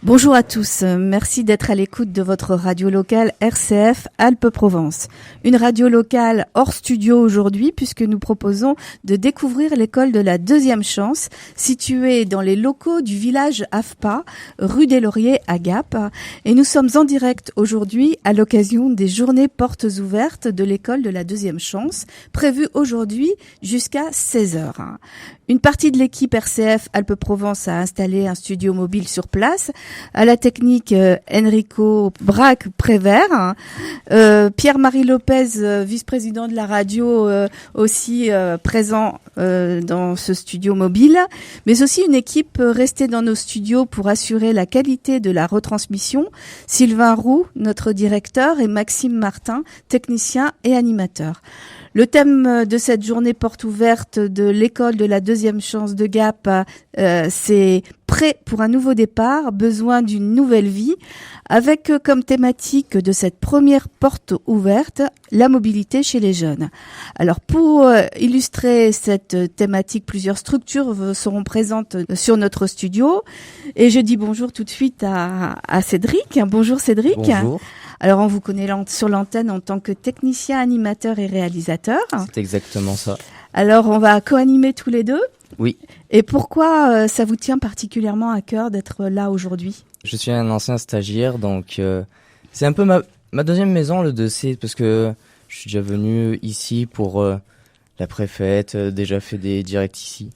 Bonjour à tous, merci d'être à l'écoute de votre radio locale RCF Alpes-Provence. Une radio locale hors studio aujourd'hui puisque nous proposons de découvrir l'école de la deuxième chance située dans les locaux du village AFPA, rue des Lauriers à Gap. Et nous sommes en direct aujourd'hui à l'occasion des journées portes ouvertes de l'école de la deuxième chance prévues aujourd'hui jusqu'à 16h. Une partie de l'équipe RCF Alpes-Provence a installé un studio mobile sur place. À la technique, Enrico Braque-Prévert. Pierre-Marie Lopez, vice-président de la radio, aussi présent dans ce studio mobile. Mais aussi une équipe restée dans nos studios pour assurer la qualité de la retransmission. Sylvain Roux, notre directeur, et Maxime Martin, technicien et animateur. Le thème de cette journée porte ouverte de l'école de la deuxième chance de Gap, c'est prêt pour un nouveau départ, besoin d'une nouvelle vie, avec comme thématique de cette première porte ouverte, la mobilité chez les jeunes. Alors pour illustrer cette thématique, plusieurs structures seront présentes sur notre studio. Et je dis bonjour tout de suite à Cédric. Bonjour Cédric. Bonjour. Alors, on vous connaît sur l'antenne en tant que technicien, animateur et réalisateur. C'est exactement ça. Alors, on va co-animer tous les deux. Oui. Et pourquoi ça vous tient particulièrement à cœur d'être là aujourd'hui ? Je suis un ancien stagiaire, donc c'est un peu ma deuxième maison, le 2C, parce que je suis déjà venu ici pour la préfète, déjà fait des directs ici.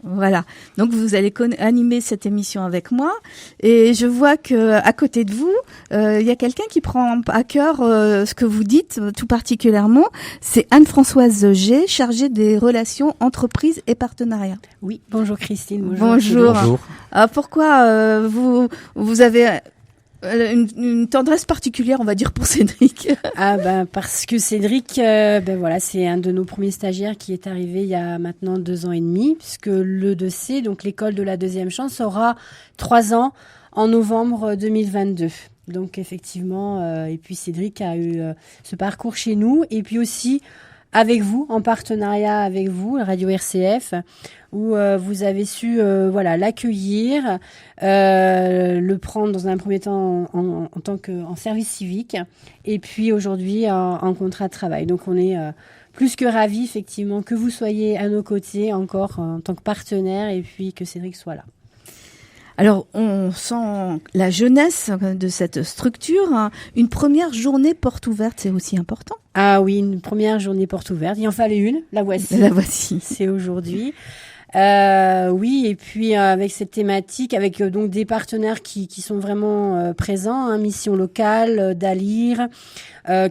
Voilà. Donc vous allez animer cette émission avec moi et je vois que à côté de vous, il y a quelqu'un qui prend à cœur ce que vous dites tout particulièrement. C'est Anne-Françoise G, chargée des relations entreprises et partenariats. Oui, bonjour Christine. Bonjour. Bonjour. Pourquoi vous avez une tendresse particulière, on va dire, pour Cédric? Parce que Cédric, voilà, c'est un de nos premiers stagiaires qui est arrivé il y a maintenant 2 ans et demi, puisque le 2C, donc l'école de la deuxième chance, aura 3 ans en novembre 2022. Donc effectivement, et puis Cédric a eu ce parcours chez nous, et puis aussi avec vous, en partenariat avec vous, Radio RCF, où vous avez su l'accueillir, le prendre dans un premier temps en tant qu'en service civique, et puis aujourd'hui en contrat de travail. Donc on est plus que ravis effectivement que vous soyez à nos côtés encore en tant que partenaire, et puis que Cédric soit là. Alors, on sent la jeunesse de cette structure. Une première journée porte ouverte, c'est aussi important. Ah oui, une première journée porte ouverte. Il en fallait une, la voici. La voici. C'est aujourd'hui. Oui, et puis avec cette thématique, avec donc des partenaires qui sont vraiment présents, Mission Locale, Dalir,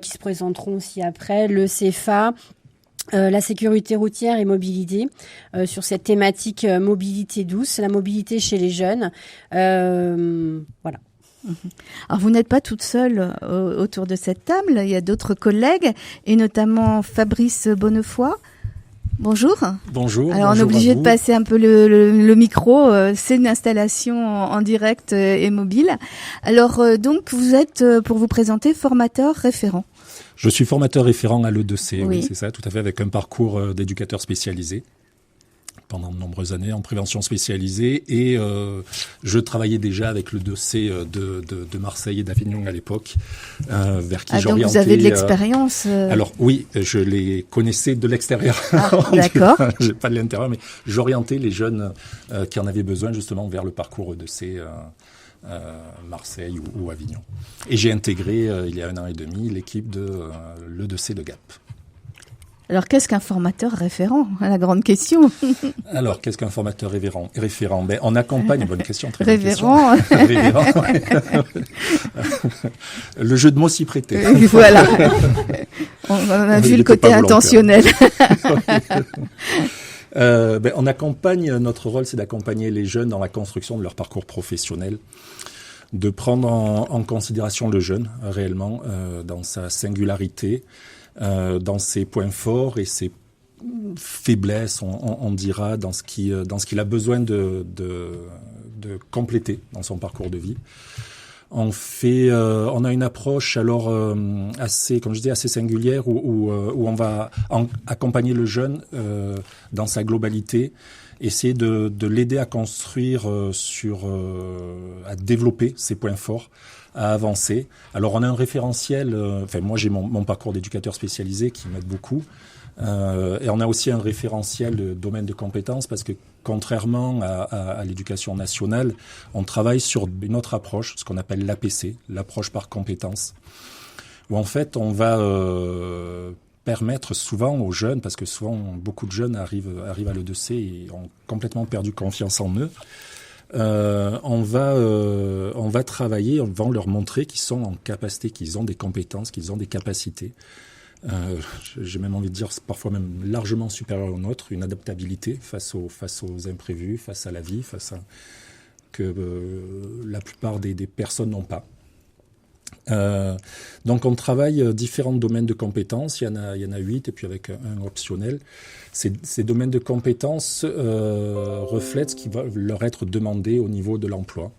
qui se présenteront aussi après, le CFA, la sécurité routière et mobilité, sur cette thématique mobilité douce, la mobilité chez les jeunes. Voilà. Alors vous n'êtes pas toute seule autour de cette table, il y a d'autres collègues et notamment Fabrice Bonnefoy. Bonjour. Bonjour. Alors on est obligé de passer un peu le micro, c'est une installation en direct et mobile. Alors donc vous êtes, pour vous présenter, formateur référent. Je suis formateur référent à l'E2C, oui, c'est ça, tout à fait, avec un parcours d'éducateur spécialisé pendant de nombreuses années en prévention spécialisée, et je travaillais déjà avec le 2C de Marseille et d'Avignon à l'époque, vers qui j'orientais. Donc vous avez de l'expérience Alors oui, je les connaissais de l'extérieur. D'accord. J'ai pas de l'intérieur, mais j'orientais les jeunes qui en avaient besoin justement vers le parcours E2C Marseille ou Avignon. Et j'ai intégré il y a 1 an et demi l'équipe de l'E2C de Gap. Alors, qu'est-ce qu'un formateur référent? La grande question. Alors, qu'est-ce qu'un formateur référent? On accompagne, bonne question, très bonne révérend. question. Révérend. Le jeu de mots s'y prêtait. Voilà. On a vu le côté intentionnel. On accompagne, notre rôle, c'est d'accompagner les jeunes dans la construction de leur parcours professionnel, de prendre en considération le jeune, réellement, dans sa singularité, dans ses points forts et ses faiblesses, on dira, dans ce qu'il a besoin de compléter dans son parcours de vie. On a une approche alors assez, comme je dis, assez singulière où on va accompagner le jeune dans sa globalité essayer de l'aider à construire à développer ses points forts, à avancer. Alors on a un référentiel, moi j'ai mon parcours d'éducateur spécialisé qui m'aide beaucoup, et on a aussi un référentiel de domaine de compétences parce que contrairement à l'éducation nationale, on travaille sur une autre approche, ce qu'on appelle l'APC, l'approche par compétences, où en fait on va permettre souvent aux jeunes, parce que souvent beaucoup de jeunes arrivent à l'E2C et ont complètement perdu confiance en eux, on va travailler, on va leur montrer qu'ils sont en capacité, qu'ils ont des compétences, qu'ils ont des capacités. J'ai même envie de dire parfois même largement supérieures aux nôtres, une adaptabilité face aux imprévus, face à la vie, que la plupart des personnes n'ont pas. Donc on travaille différents domaines de compétences, il y en a 8 et puis avec un optionnel. Ces domaines de compétences reflètent ce qui va leur être demandé au niveau de l'emploi.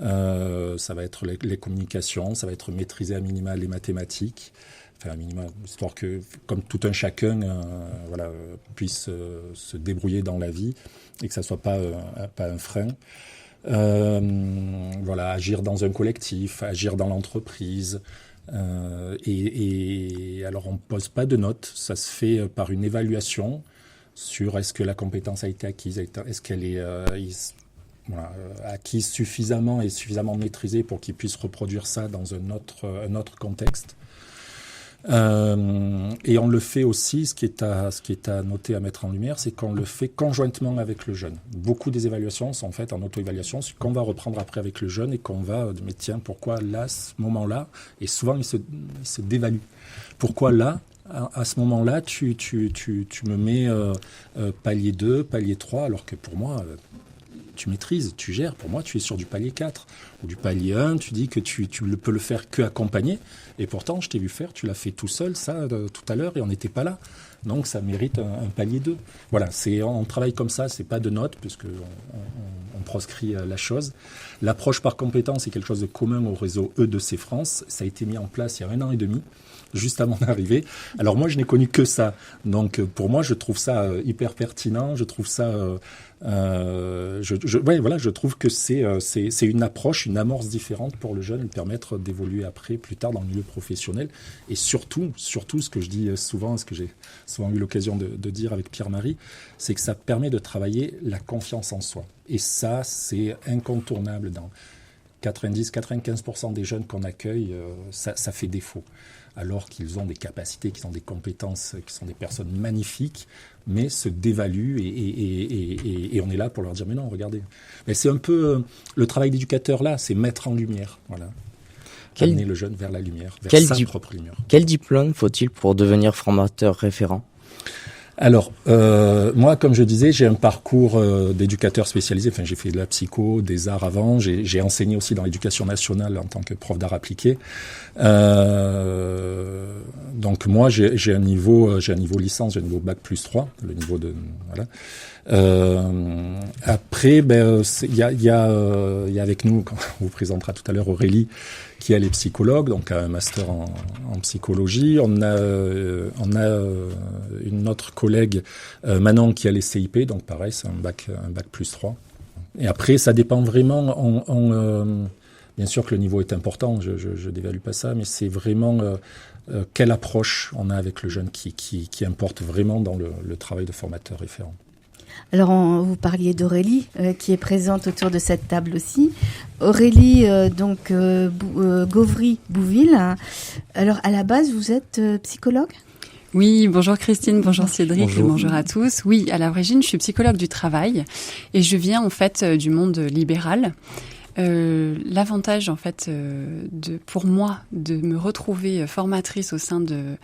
Ça va être les communications, ça va être maîtriser à minima les mathématiques, enfin à minima, histoire que comme tout un chacun puisse se débrouiller dans la vie et que ça soit pas un frein. Agir dans un collectif, agir dans l'entreprise. Et alors, on ne pose pas de notes. Ça se fait par une évaluation sur est-ce que la compétence a été acquise, est-ce qu'elle est acquise suffisamment et suffisamment maîtrisée pour qu'il puisse reproduire ça dans un autre contexte. Et on le fait aussi, ce qui est à noter, à mettre en lumière, c'est qu'on le fait conjointement avec le jeune. Beaucoup des évaluations sont faites en auto-évaluation, ce qu'on va reprendre après avec le jeune et qu'on va, mais tiens, pourquoi là, ce moment-là, et souvent il se dévalue. Pourquoi là, à ce moment-là, tu me mets palier 2, palier 3, alors que pour moi, tu maîtrises, tu gères. Pour moi, tu es sur du palier 4 ou du palier 1. Tu dis que tu peux le faire que accompagné. Et pourtant, je t'ai vu faire, tu l'as fait tout seul, ça, tout à l'heure, et on n'était pas là. Donc, ça mérite un palier 2. Voilà, on travaille comme ça, c'est pas de notes, puisque on proscrit la chose. L'approche par compétence est quelque chose de commun au réseau E2C France. Ça a été mis en place il y a 1 an et demi. Juste avant d'arriver. Alors moi, je n'ai connu que ça. Donc pour moi, je trouve ça hyper pertinent. Je trouve ça, je trouve que c'est une approche, une amorce différente pour le jeune, lui permettre d'évoluer plus tard dans le milieu professionnel. Et surtout, ce que je dis souvent, ce que j'ai souvent eu l'occasion de dire avec Pierre-Marie, c'est que ça permet de travailler la confiance en soi. Et ça, c'est incontournable dans 90-95% des jeunes qu'on accueille, ça fait défaut. Alors qu'ils ont des capacités, qu'ils ont des compétences, qu'ils sont des personnes magnifiques, mais se dévaluent et on est là pour leur dire mais non, regardez. Mais c'est un peu le travail d'éducateur là, c'est mettre en lumière, voilà. Amener le jeune vers la lumière, vers sa propre lumière. Quel diplôme faut-il pour devenir formateur référent ? Alors, moi, comme je disais, j'ai un parcours d'éducateur spécialisé. Enfin, j'ai fait de la psycho, des arts avant. J'ai enseigné aussi dans l'éducation nationale en tant que prof d'art appliqué. Donc moi, j'ai un niveau licence, j'ai un niveau bac plus 3, le niveau de voilà. Après, il y a avec nous, quand on vous présentera tout à l'heure, Aurélie, qui elle est psychologue, donc a un master en psychologie. On a une autre collègue, Manon, qui a les CIP, donc pareil, c'est un bac plus 3. Et après, ça dépend vraiment. Bien sûr que le niveau est important, je dévalue pas ça, mais c'est vraiment quelle approche on a avec le jeune qui importe vraiment dans le travail de formateur référent. Alors, vous parliez d'Aurélie, qui est présente autour de cette table aussi. Aurélie, Gauvry-Bouville. Alors, à la base, vous êtes psychologue ? Oui, bonjour Christine, bonjour Cédric, bonjour. Bonjour à tous. Oui, à l'origine, je suis psychologue du travail et je viens en fait du monde libéral. L'avantage en fait pour moi de me retrouver formatrice au sein de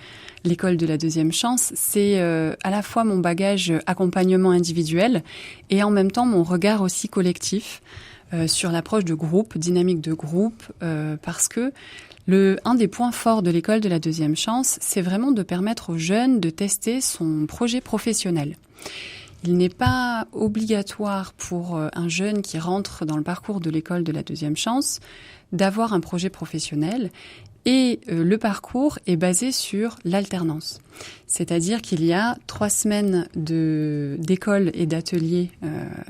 l'école de la deuxième chance, c'est à la fois mon bagage accompagnement individuel et en même temps mon regard aussi collectif sur l'approche de groupe, dynamique de groupe, parce que un des points forts de l'école de la deuxième chance, c'est vraiment de permettre aux jeunes de tester son projet professionnel. Il n'est pas obligatoire pour un jeune qui rentre dans le parcours de l'école de la deuxième chance d'avoir un projet professionnel. Et le parcours est basé sur l'alternance. C'est-à-dire qu'il y a 3 semaines d'école et d'atelier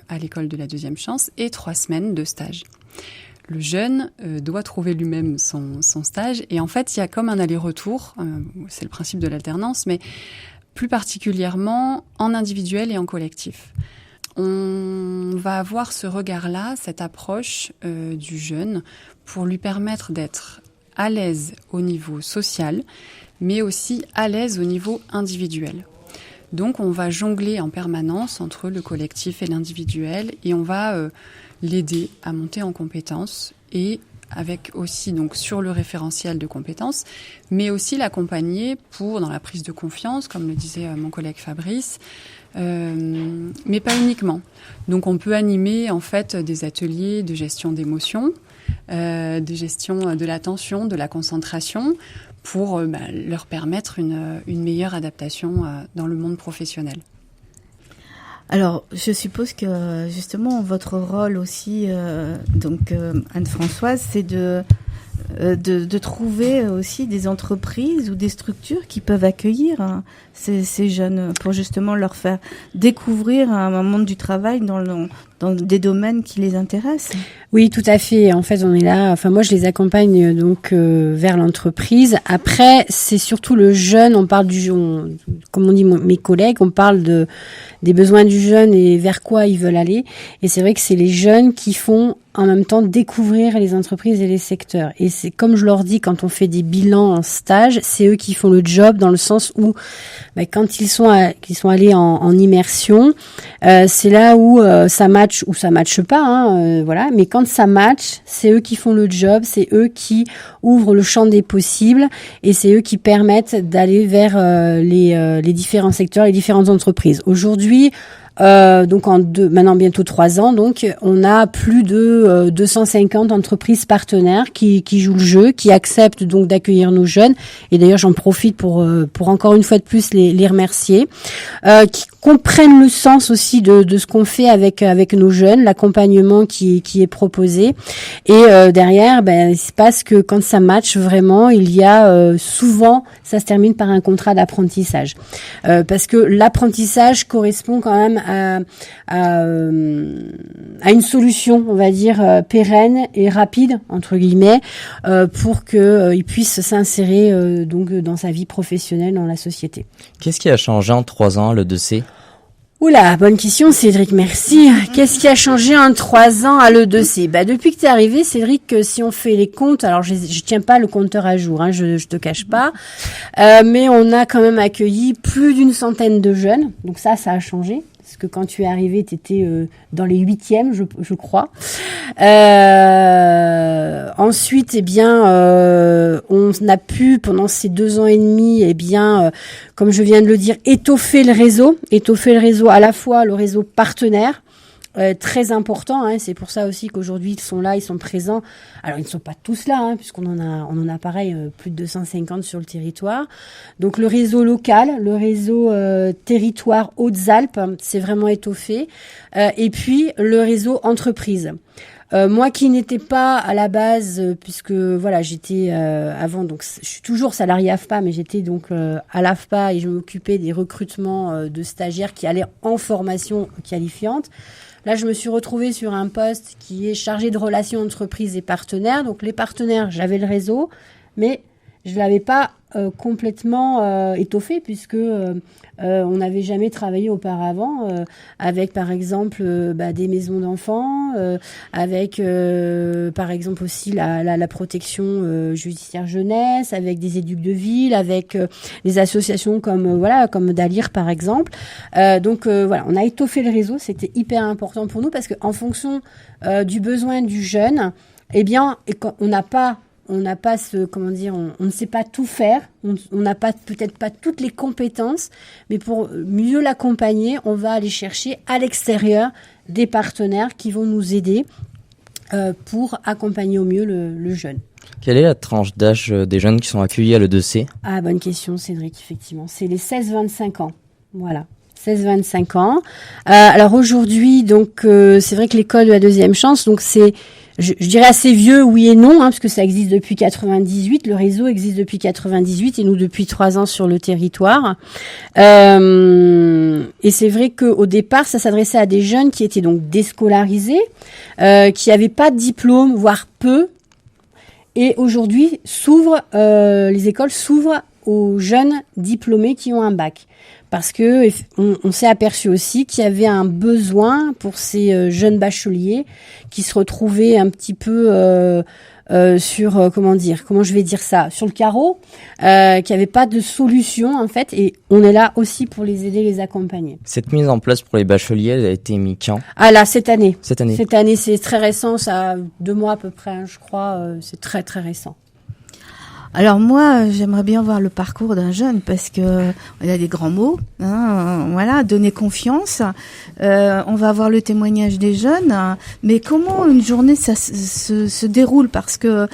à l'école de la deuxième chance et 3 semaines de stage. Le jeune doit trouver lui-même son stage et en fait, il y a comme un aller-retour, c'est le principe de l'alternance, mais plus particulièrement en individuel et en collectif. On va avoir ce regard-là, cette approche du jeune pour lui permettre d'être à l'aise au niveau social, mais aussi à l'aise au niveau individuel. Donc on va jongler en permanence entre le collectif et l'individuel et on va l'aider à monter en compétences et avec aussi donc sur le référentiel de compétences, mais aussi l'accompagner dans la prise de confiance, comme le disait mon collègue Fabrice, mais pas uniquement. Donc on peut animer en fait des ateliers de gestion d'émotions, de gestion de l'attention, de la concentration, pour leur permettre une meilleure adaptation dans le monde professionnel. Alors, je suppose que justement votre rôle aussi, Anne-Françoise, c'est de trouver aussi des entreprises ou des structures qui peuvent accueillir ces jeunes pour justement leur faire découvrir un monde du travail dans des domaines qui les intéressent. Oui, tout à fait. En fait, on est là. Enfin, moi, je les accompagne donc vers l'entreprise. Après, c'est surtout le jeune. On parle comme on dit mes collègues, on parle des besoins du jeune et vers quoi ils veulent aller. Et c'est vrai que c'est les jeunes qui font en même temps découvrir les entreprises et les secteurs. Et c'est comme je leur dis quand on fait des bilans en stage, c'est eux qui font le job dans le sens où quand ils sont allés en immersion, c'est là où ça match ou ça matche pas, voilà. Mais quand ça match, c'est eux qui font le job, c'est eux qui ouvrent le champ des possibles et c'est eux qui permettent d'aller vers les différents secteurs, les différentes entreprises. Aujourd'hui, donc maintenant bientôt 3 ans, donc on a plus de 250 entreprises partenaires qui jouent le jeu, qui acceptent donc d'accueillir nos jeunes. Et d'ailleurs, j'en profite pour encore une fois de plus les remercier, qui comprennent le sens aussi de ce qu'on fait avec nos jeunes, l'accompagnement qui est proposé. Et derrière, il se passe que quand ça match vraiment, il y a souvent, ça se termine par un contrat d'apprentissage, parce que l'apprentissage correspond quand même à une solution, on va dire, pérenne et rapide, entre guillemets, pour qu'il puisse s'insérer donc dans sa vie professionnelle, dans la société. Qu'est-ce qui a changé en 3 ans, le 2C ? Oula, bonne question, Cédric, merci. Qu'est-ce qui a changé en 3 ans à l'E2C ? Depuis que tu es arrivé, Cédric, si on fait les comptes, alors je tiens pas le compteur à jour, je te cache pas, mais on a quand même accueilli plus d'une centaine de jeunes, donc ça a changé. Parce que quand tu es arrivé, tu étais dans les 8e, je crois. Ensuite, on a pu, pendant ces 2 ans et demi, comme je viens de le dire, étoffer le réseau à la fois le réseau partenaire, très important, c'est pour ça aussi qu'aujourd'hui ils sont là, ils sont présents. Alors ils ne sont pas tous là, puisqu'on en a pareil plus de 250 sur le territoire. Donc le réseau local, le réseau territoire Hautes-Alpes, c'est vraiment étoffé. Et puis le réseau entreprise. Moi qui n'étais pas à la base, puisque voilà, j'étais avant, donc je suis toujours salariée AFPA, mais j'étais donc à l'AFPA et je m'occupais des recrutements de stagiaires qui allaient en formation qualifiante. Là, je me suis retrouvée sur un poste qui est chargé de relations entreprises et partenaires. Donc les partenaires, j'avais le réseau, mais je l'avais pas complètement étoffé puisque on n'avait jamais travaillé auparavant avec par exemple des maisons d'enfants, avec par exemple aussi la protection judiciaire jeunesse, avec des éducs de ville, avec des associations comme Dalir par exemple. Donc on a étoffé le réseau, c'était hyper important pour nous parce que en fonction du besoin du jeune, on n'a pas on ne sait pas tout faire, on n'a peut-être pas toutes les compétences, mais pour mieux l'accompagner, on va aller chercher à l'extérieur des partenaires qui vont nous aider pour accompagner au mieux le jeune. Quelle est la tranche d'âge des jeunes qui sont accueillis à l'E2C ? Ah, bonne question, Cédric, effectivement. C'est les 16-25 ans. Voilà. 16-25 ans. Alors aujourd'hui, donc c'est vrai que l'école de la deuxième chance, donc je dirais assez vieux, oui et non, parce que ça existe depuis 98, le réseau existe depuis 98 et nous depuis 3 ans sur le territoire. Et c'est vrai qu'au départ, ça s'adressait à des jeunes qui étaient donc déscolarisés, qui n'avaient pas de diplôme, voire peu. Et aujourd'hui, les écoles s'ouvrent aux jeunes diplômés qui ont un bac. Parce que on s'est aperçu aussi qu'il y avait un besoin pour ces jeunes bacheliers qui se retrouvaient un petit peu sur comment je vais dire ça, sur le carreau, qui n'avaient pas de solution en fait, et on est là aussi pour les aider, les accompagner. Cette mise en place pour les bacheliers, elle a été mise quand? Ah là, cette année. Cette année. Cette année, c'est très récent, ça a 2 mois à peu près, hein, je crois, c'est très très récent. Alors moi, j'aimerais bien voir le parcours d'un jeune parce que il a des grands mots, hein, voilà, donner confiance. On va avoir le témoignage des jeunes, hein, mais comment une journée ça se déroule? Parce que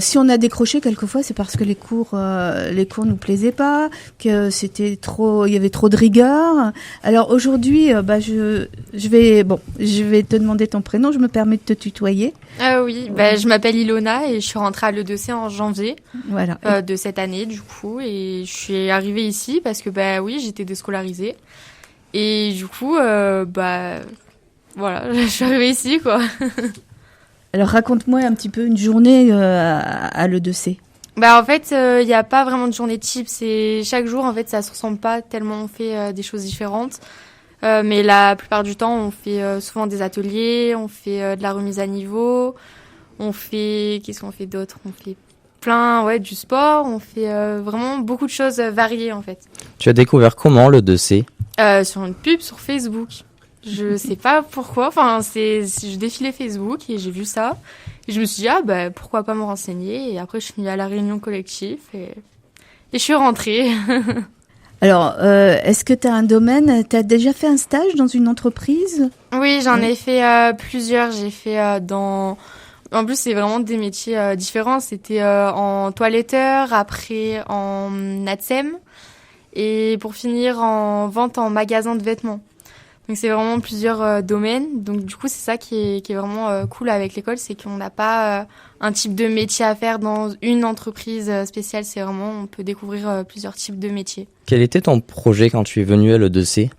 si on a décroché quelquefois, c'est parce que les cours nous plaisaient pas, que c'était trop, il y avait trop de rigueur. Alors aujourd'hui, je vais te demander ton prénom. Je me permets de te tutoyer. Oui, je m'appelle Ilona et je suis rentrée à l'E2C en janvier. Voilà. De cette année du coup, et je suis arrivée ici parce que j'étais déscolarisée et du coup voilà, je suis arrivée ici quoi. Alors raconte-moi un petit peu une journée à l'E2C. En fait, il n'y a pas vraiment de journée type, c'est chaque jour en fait ça se ressemble pas tellement, on fait des choses différentes. Mais la plupart du temps, on fait souvent des ateliers, on fait de la remise à niveau, qu'est-ce qu'on fait d'autre? On fait du sport, on fait vraiment beaucoup de choses variées en fait. Tu as découvert comment l'E2C? Sur une pub sur Facebook. Je sais pas pourquoi, je défilais Facebook et j'ai vu ça. Et je me suis dit, pourquoi pas me renseigner? Et après, je suis venue à la réunion collective et je suis rentrée. Alors, est-ce que tu as un domaine, tu as déjà fait un stage dans une entreprise? Oui, j'en ai fait plusieurs. J'ai fait En plus, c'est vraiment des métiers différents. C'était en toiletteur, après en ATSEM et pour finir en vente en magasin de vêtements. Donc c'est vraiment plusieurs domaines. Donc du coup, c'est ça qui est vraiment cool avec l'école, c'est qu'on n'a pas un type de métier à faire dans une entreprise spéciale. C'est vraiment, on peut découvrir plusieurs types de métiers. Quel était ton projet quand tu es venu à l'E2C?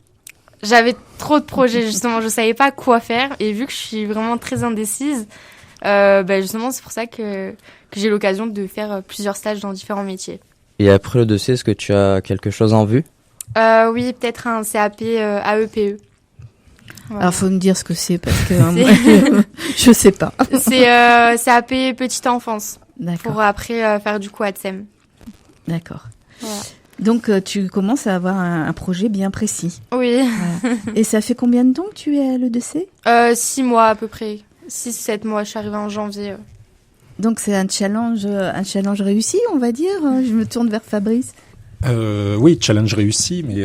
J'avais trop de projets justement, je savais pas quoi faire et vu que je suis vraiment très indécise, justement c'est pour ça que j'ai l'occasion de faire plusieurs stages dans différents métiers. Et après l'E2C, est-ce que tu as quelque chose en vue? Oui, peut-être un CAP AEPE. Voilà. Alors, faut me dire ce que c'est parce que moi, je sais pas. C'est CAP petite enfance. D'accord. Pour après faire du coup ATSEM. D'accord. Voilà. Donc, tu commences à avoir un projet bien précis. Oui. Voilà. Et ça fait combien de temps que tu es à l'E2C? 6 mois à peu près. 6-7 mois. Je suis arrivée en janvier. Donc, c'est un challenge réussi, on va dire. Je me tourne vers Fabrice. Oui, challenge réussi, mais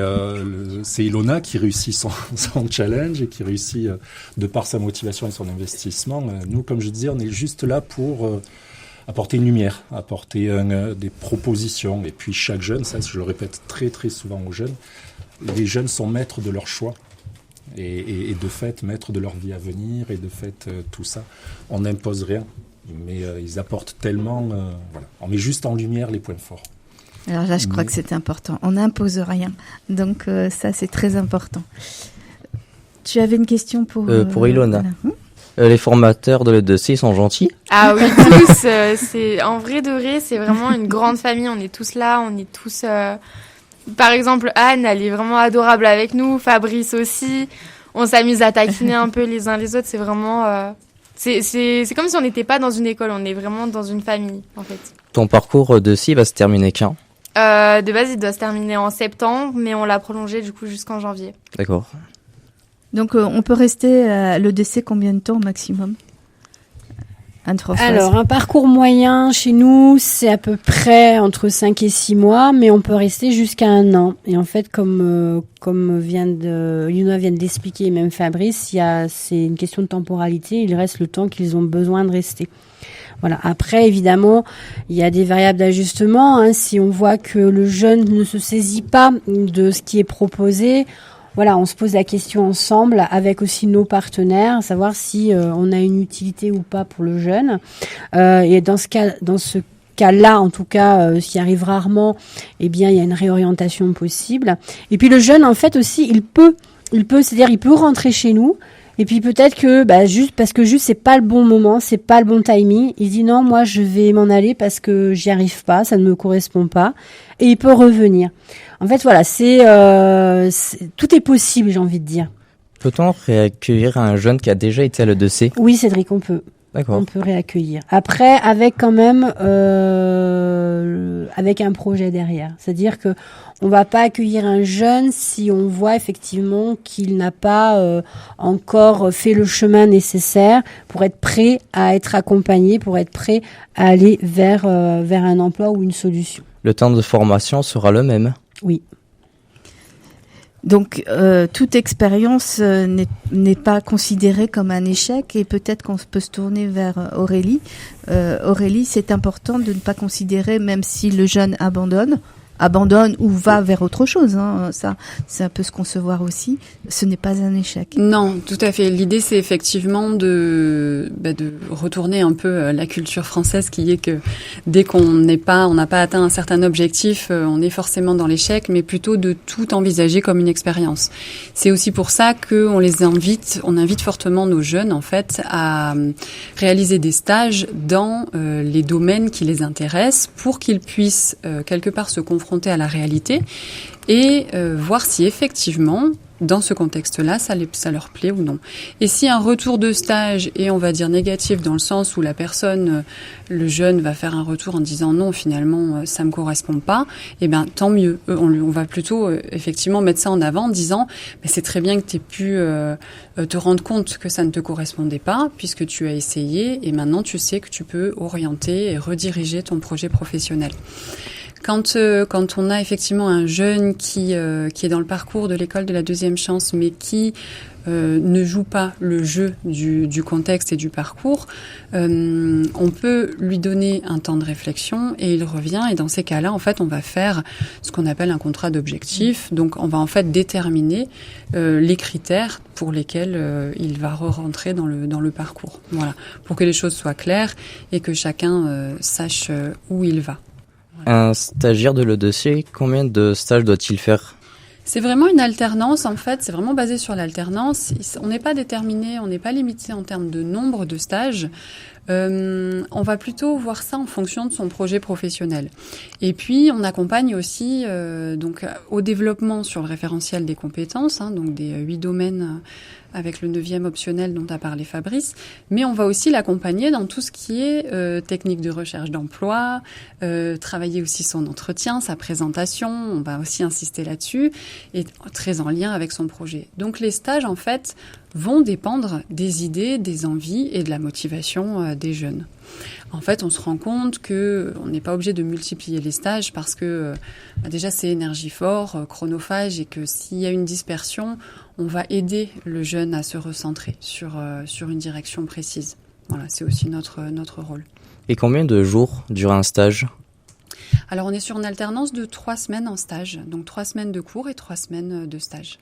c'est Ilona qui réussit son challenge et qui réussit de par sa motivation et son investissement. Nous, comme je disais, on est juste là pour apporter une lumière, apporter des propositions. Et puis chaque jeune, ça je le répète très très souvent aux jeunes, les jeunes sont maîtres de leur choix et de fait maîtres de leur vie à venir et de fait tout ça. On n'impose rien, mais ils apportent tellement. Voilà. On met juste en lumière les points forts. Alors là, je crois que c'est important. On n'impose rien. Donc ça, c'est très important. Tu avais une question pour Ilona. Voilà. Les formateurs de l'E2C, ils sont gentils? Ah oui, tous. C'est en vrai de vrai, c'est vraiment une grande famille. On est tous là, on est tous. Par exemple, Anne, elle est vraiment adorable avec nous. Fabrice aussi. On s'amuse à taquiner un peu les uns les autres. C'est vraiment. C'est comme si on n'était pas dans une école. On est vraiment dans une famille, en fait. Ton parcours d'E2C va se terminer quand? De base, il doit se terminer en septembre, mais on l'a prolongé du coup jusqu'en janvier. D'accord. Donc, on peut rester à l'E2C combien de temps au maximum? Alors, un parcours moyen chez nous, c'est à peu près entre 5 et 6 mois, mais on peut rester jusqu'à 1 an. Et en fait, comme Yuna vient de l'expliquer, et même Fabrice, c'est une question de temporalité. Il reste le temps qu'ils ont besoin de rester. Voilà. Après, évidemment, il y a des variables d'ajustement. Si on voit que le jeune ne se saisit pas de ce qui est proposé, voilà, on se pose la question ensemble avec aussi nos partenaires, savoir si on a une utilité ou pas pour le jeune. Et dans ce cas-là, en tout cas, s'il arrive rarement, eh bien, il y a une réorientation possible. Et puis le jeune, en fait, aussi, il peut, c'est-à-dire, il peut rentrer chez nous. Et puis peut-être que, juste parce que c'est pas le bon moment, c'est pas le bon timing. Il dit non, moi, je vais m'en aller parce que j'y arrive pas, ça ne me correspond pas. Et il peut revenir. En fait, voilà, tout est possible, j'ai envie de dire. Peut-on réaccueillir un jeune qui a déjà été à l'E2C ? Oui, Cédric, on peut. D'accord. On peut réaccueillir. Après, avec quand même avec un projet derrière. C'est-à-dire que on va pas accueillir un jeune si on voit effectivement qu'il n'a pas encore fait le chemin nécessaire pour être prêt à être accompagné, pour être prêt à aller vers un emploi ou une solution. Le temps de formation sera le même ? Oui. Donc, toute expérience n'est pas considérée comme un échec et peut-être qu'on peut se tourner vers Aurélie. Aurélie, c'est important de ne pas considérer, même si le jeune abandonne ou va vers autre chose. Hein. Ça peut se concevoir aussi. Ce n'est pas un échec. Non, tout à fait. L'idée, c'est effectivement de retourner un peu la culture française qui est que dès qu'on n'a pas atteint un certain objectif, on est forcément dans l'échec, mais plutôt de tout envisager comme une expérience. C'est aussi pour ça qu'on invite fortement nos jeunes, en fait, à réaliser des stages dans les domaines qui les intéressent pour qu'ils puissent quelque part se confronter à la réalité et voir si effectivement dans ce contexte-là ça leur plaît ou non. Et si un retour de stage est, on va dire, négatif dans le sens où la personne, le jeune va faire un retour en disant non, finalement ça me correspond pas, eh ben tant mieux. On va plutôt effectivement mettre ça en avant en disant mais c'est très bien que tu aies pu te rendre compte que ça ne te correspondait pas puisque tu as essayé et maintenant tu sais que tu peux orienter et rediriger ton projet professionnel. Quand on a effectivement un jeune qui est dans le parcours de l'école de la deuxième chance, mais qui ne joue pas le jeu du contexte et du parcours, on peut lui donner un temps de réflexion et il revient. Et dans ces cas-là, en fait, on va faire ce qu'on appelle un contrat d'objectif. Donc, on va en fait déterminer les critères pour lesquels il va re-rentrer dans le parcours. Voilà, pour que les choses soient claires et que chacun sache où il va. Un stagiaire de l'E2C, combien de stages doit-il faire ? C'est vraiment une alternance, en fait. C'est vraiment basé sur l'alternance. On n'est pas déterminé, on n'est pas limité en termes de nombre de stages. On va plutôt voir ça en fonction de son projet professionnel. Et puis, on accompagne aussi donc au développement sur le référentiel des compétences, donc des 8 domaines avec le 9e optionnel dont a parlé Fabrice, mais on va aussi l'accompagner dans tout ce qui est technique de recherche d'emploi, travailler aussi son entretien, sa présentation, on va aussi insister là-dessus, et très en lien avec son projet. Donc les stages, en fait, vont dépendre des idées, des envies et de la motivation des jeunes. En fait, on se rend compte que on n'est pas obligé de multiplier les stages parce que déjà c'est énergivore, chronophage et que s'il y a une dispersion, on va aider le jeune à se recentrer sur une direction précise. Voilà, c'est aussi notre rôle. Et combien de jours dure un stage ? Alors, on est sur une alternance de 3 semaines en stage, donc 3 semaines de cours et 3 semaines de stage.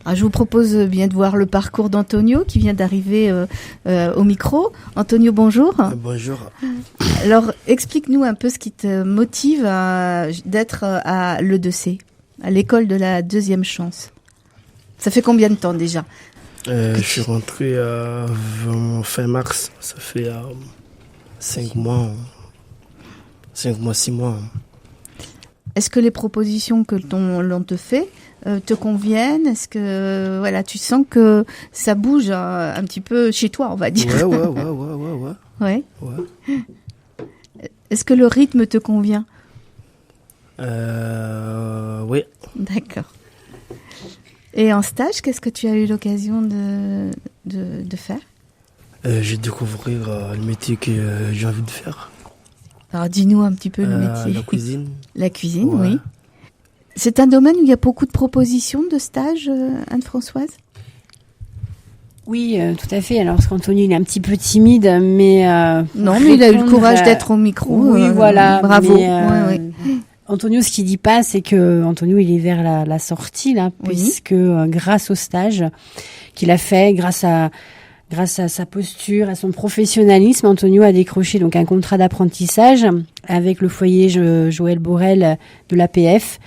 Alors, je vous propose bien de voir le parcours d'Antonio qui vient d'arriver au micro. Antonio, bonjour. Bonjour. Alors, explique-nous un peu ce qui te motive d'être à l'E2C, à l'école de la deuxième chance. Ça fait combien de temps déjà ? Je suis rentré fin mars, ça fait 5 mois, 6 mois. Est-ce que les propositions que l'on te fait te conviennent ? Est-ce que tu sens que ça bouge un petit peu chez toi, on va dire ? Ouais. Est-ce que le rythme te convient ? Oui. D'accord. Et en stage, qu'est-ce que tu as eu l'occasion de faire ? J'ai découvert le métier que j'ai envie de faire. Alors dis-nous un petit peu le métier. La cuisine. La cuisine, ouais. Oui. C'est un domaine où il y a beaucoup de propositions de stages, Anne-Françoise ? Oui, tout à fait. Alors, parce qu'Anthony, il est un petit peu timide, mais... non, mais il a eu le courage d'être au micro. Oui, voilà. Bravo. Mais, Antonio, ce qu'il dit pas, c'est que Antonio, il est vers la sortie là, Oui. puisque grâce au stage qu'il a fait, grâce à sa posture, à son professionnalisme, Antonio a décroché donc un contrat d'apprentissage avec le foyer Joël Borel de l'APF.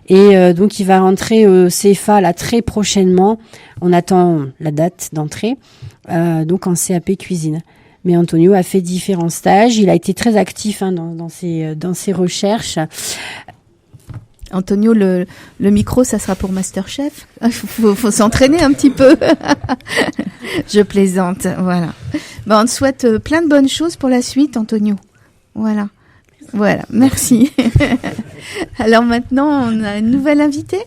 Et donc, il va rentrer au CFA là très prochainement. On attend la date d'entrée, donc en CAP cuisine. Mais Antonio a fait différents stages. Il a été très actif dans ses recherches. Antonio, le micro, ça sera pour Masterchef. Faut s'entraîner un petit peu. Je plaisante, voilà. On te souhaite plein de bonnes choses pour la suite, Antonio. Voilà, merci. Alors maintenant, on a une nouvelle invitée.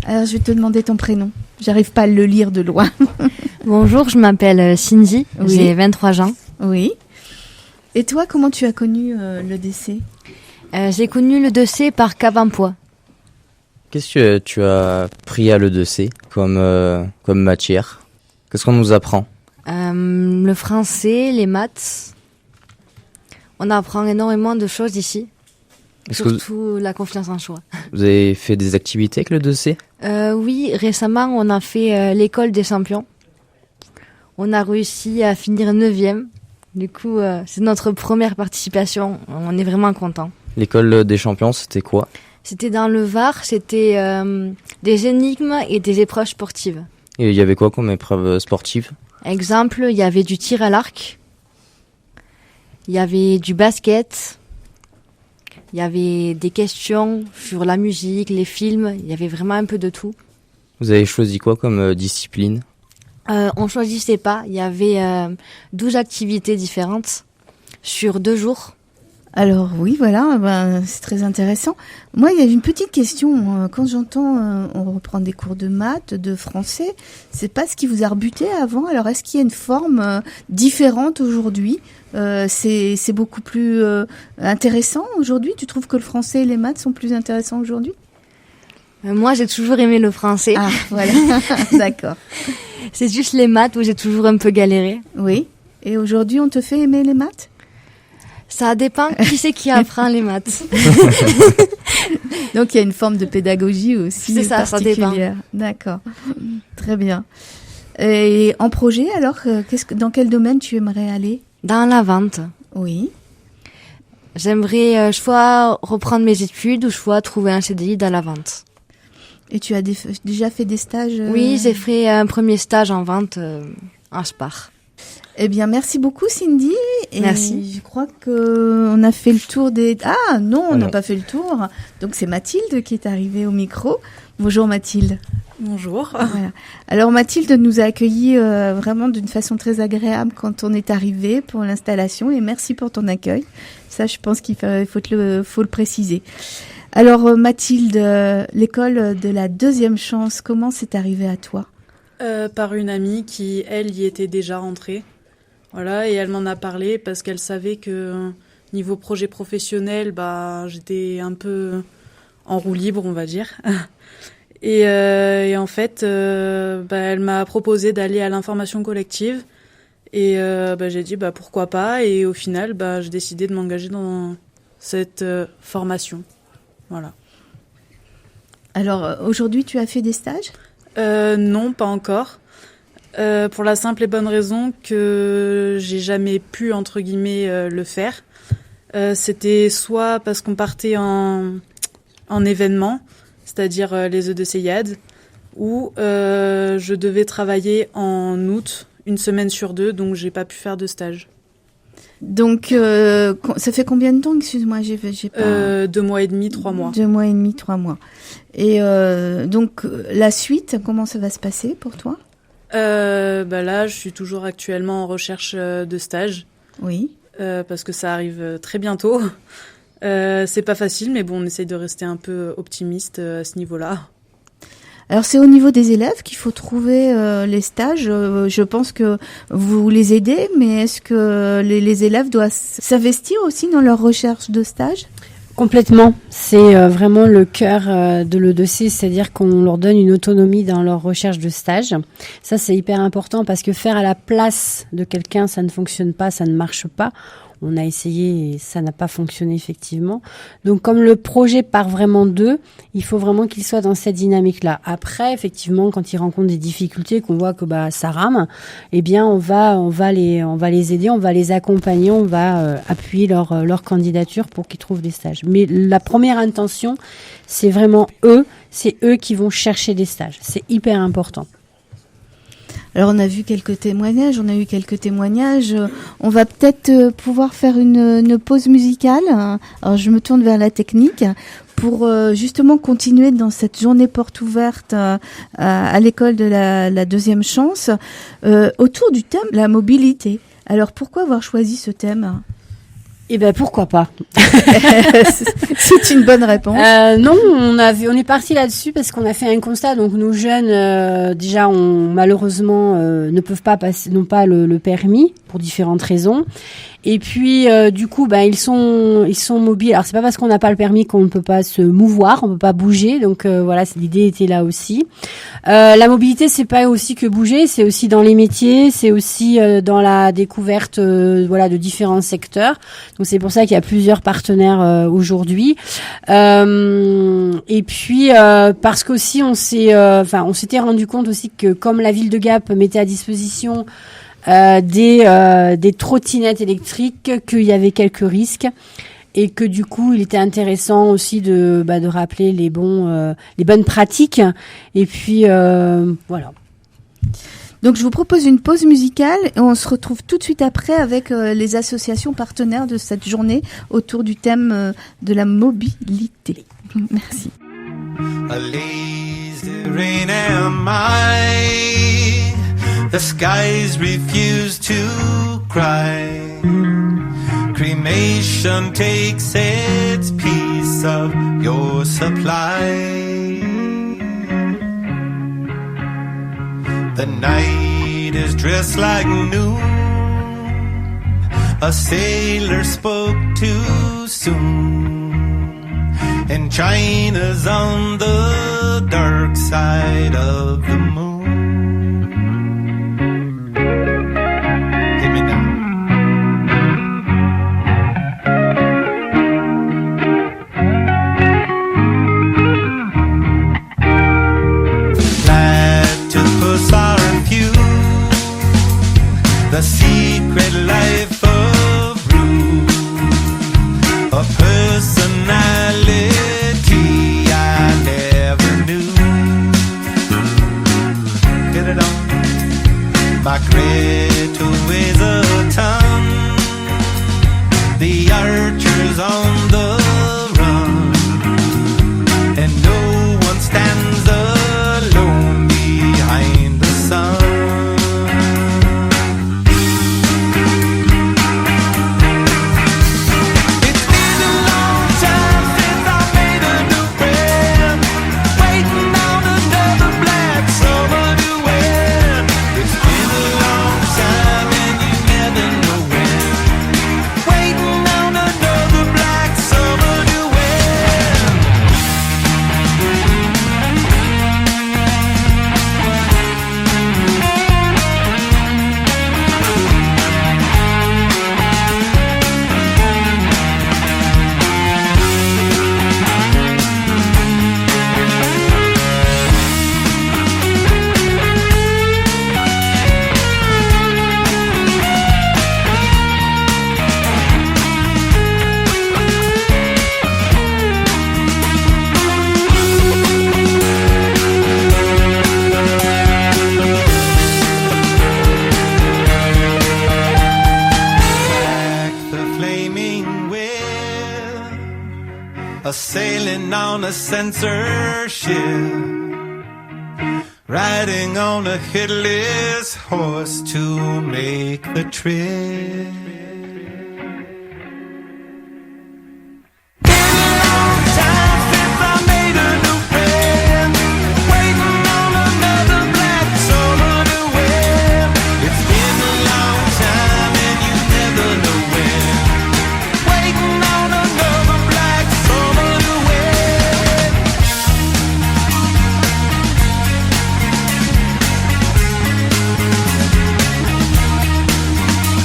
Alors, je vais te demander ton prénom. J'arrive pas à le lire de loin. Bonjour, je m'appelle Cindy, Oui. j'ai 23 ans. Oui. Et toi, comment tu as connu le décès ? J'ai connu le 2C par Cap-Emploi. Qu'est-ce que tu as pris à l'E2C comme matière? Qu'est-ce qu'on nous apprend? Le français, les maths. On apprend énormément de choses ici. Est-ce que Surtout la confiance en soi. vous avez fait des activités avec l'E2C? Oui, récemment, on a fait l'école des champions. On a réussi à finir 9e. Du coup, c'est notre première participation. On est vraiment contents. L'école des champions, c'était quoi? C'était dans le Var, c'était des énigmes et des épreuves sportives. Et il y avait quoi comme épreuve sportive? Exemple, il y avait du tir à l'arc, il y avait du basket, il y avait des questions sur la musique, les films, il y avait vraiment un peu de tout. Vous avez choisi quoi comme discipline? On choisissait pas, il y avait 12 activités différentes sur 2 jours. Alors oui, voilà, c'est très intéressant. Moi, il y a une petite question. Quand j'entends on reprend des cours de maths, de français, c'est pas ce qui vous a rebuté avant. Alors, est-ce qu'il y a une forme différente aujourd'hui? C'est beaucoup plus intéressant aujourd'hui? Tu trouves que le français et les maths sont plus intéressants aujourd'hui? Moi, j'ai toujours aimé le français. Ah, voilà, d'accord. C'est juste les maths où j'ai toujours un peu galéré. Oui. Et aujourd'hui, on te fait aimer les maths? Ça dépend qui c'est qui apprend les maths. Donc il y a une forme de pédagogie aussi C'est ça, ça dépend. particulière. D'accord, très bien. Et en projet, alors, dans quel domaine tu aimerais aller? Dans la vente. Oui. J'aimerais soit reprendre mes études ou soit trouver un CDI dans la vente. Et tu as déjà fait des stages? Oui, j'ai fait un premier stage en vente en Spar. Eh bien, merci beaucoup, Cindy. Et Merci. je crois qu'on a fait le tour des... Ah non, on n'a non. pas fait le tour. Donc, c'est Mathilde qui est arrivée au micro. Bonjour, Mathilde. Bonjour. Voilà. Alors, Mathilde nous a accueillis vraiment d'une façon très agréable quand on est arrivé pour l'installation. Et merci pour ton accueil. Ça, je pense qu'il faut le préciser. Alors, Mathilde, l'école de la deuxième chance, comment c'est arrivé à toi? Par une amie qui, elle, y était déjà rentrée. Voilà, et elle m'en a parlé parce qu'elle savait que niveau projet professionnel, j'étais un peu en roue libre, on va dire. Et en fait, elle m'a proposé d'aller à l'information collective. Et j'ai dit pourquoi pas. Et au final, j'ai décidé de m'engager dans cette formation. Voilà. Alors, aujourd'hui, tu as fait des stages? Non, pas encore. Pour la simple et bonne raison que j'ai jamais pu, entre guillemets, le faire. C'était soit parce qu'on partait en événement, c'est-à-dire les E2C, ou je devais travailler en août, une semaine sur 2, donc j'ai pas pu faire de stage. Donc, ça fait combien de temps? Excuse-moi, j'ai pas... 2 mois et demi, 3 mois. 2 mois et demi, 3 mois. Et donc, la suite, comment ça va se passer pour toi? Là, je suis toujours actuellement en recherche de stage. Oui. Parce que ça arrive très bientôt. C'est pas facile, mais bon, on essaye de rester un peu optimiste à ce niveau-là. Alors, c'est au niveau des élèves qu'il faut trouver les stages. Je pense que vous les aidez, mais est-ce que les élèves doivent s'investir aussi dans leur recherche de stage? Complètement. C'est vraiment le cœur de l'E2C, c'est-à-dire qu'on leur donne une autonomie dans leur recherche de stage. Ça, c'est hyper important parce que faire à la place de quelqu'un, ça ne fonctionne pas, ça ne marche pas. On a essayé et ça n'a pas fonctionné effectivement. Donc comme le projet part vraiment d'eux, il faut vraiment qu'ils soient dans cette dynamique-là. Après, effectivement, quand ils rencontrent des difficultés, qu'on voit que ça rame, eh bien on va les aider, on va les accompagner, on va appuyer leur candidature pour qu'ils trouvent des stages. Mais la première intention, c'est vraiment c'est eux qui vont chercher des stages. C'est hyper important. Alors on a vu quelques témoignages, on va peut-être pouvoir faire une pause musicale. Alors je me tourne vers la technique pour justement continuer dans cette journée porte ouverte à l'école de la deuxième chance autour du thème la mobilité. Alors pourquoi avoir choisi ce thème ? Eh ben pourquoi pas. C'est une bonne réponse. Non, on est parti là-dessus parce qu'on a fait un constat. Donc nos jeunes déjà malheureusement ne peuvent pas passer, n'ont pas le permis pour différentes raisons. Et puis du coup, ils sont mobiles. Alors c'est pas parce qu'on n'a pas le permis qu'on ne peut pas se mouvoir, on peut pas bouger. Donc voilà, l'idée était là aussi. La mobilité, c'est pas aussi que bouger, c'est aussi dans les métiers, c'est aussi dans la découverte de différents secteurs. Donc c'est pour ça qu'il y a plusieurs partenaires aujourd'hui. Et puis parce qu'aussi on s'était rendu compte aussi que comme la ville de Gap mettait à disposition des trottinettes électriques, qu'il y avait quelques risques et que du coup il était intéressant aussi de rappeler les bonnes pratiques et puis voilà. Donc je vous propose une pause musicale et on se retrouve tout de suite après avec les associations partenaires de cette journée autour du thème de la mobilité. Merci. A lazy rain am I. The skies refuse to cry. Cremation takes its piece of your supply. The night is dressed like noon. A sailor spoke too soon. And China's on the dark side of the moon. Hit me now. Platypus are few. The secret life of Rue. A personality I never knew. Get it on. My Greta weighs a ton. The archer's on the run. And no one stands alone behind the sun. Sailing on a censorship, riding on a headless horse to make the trip.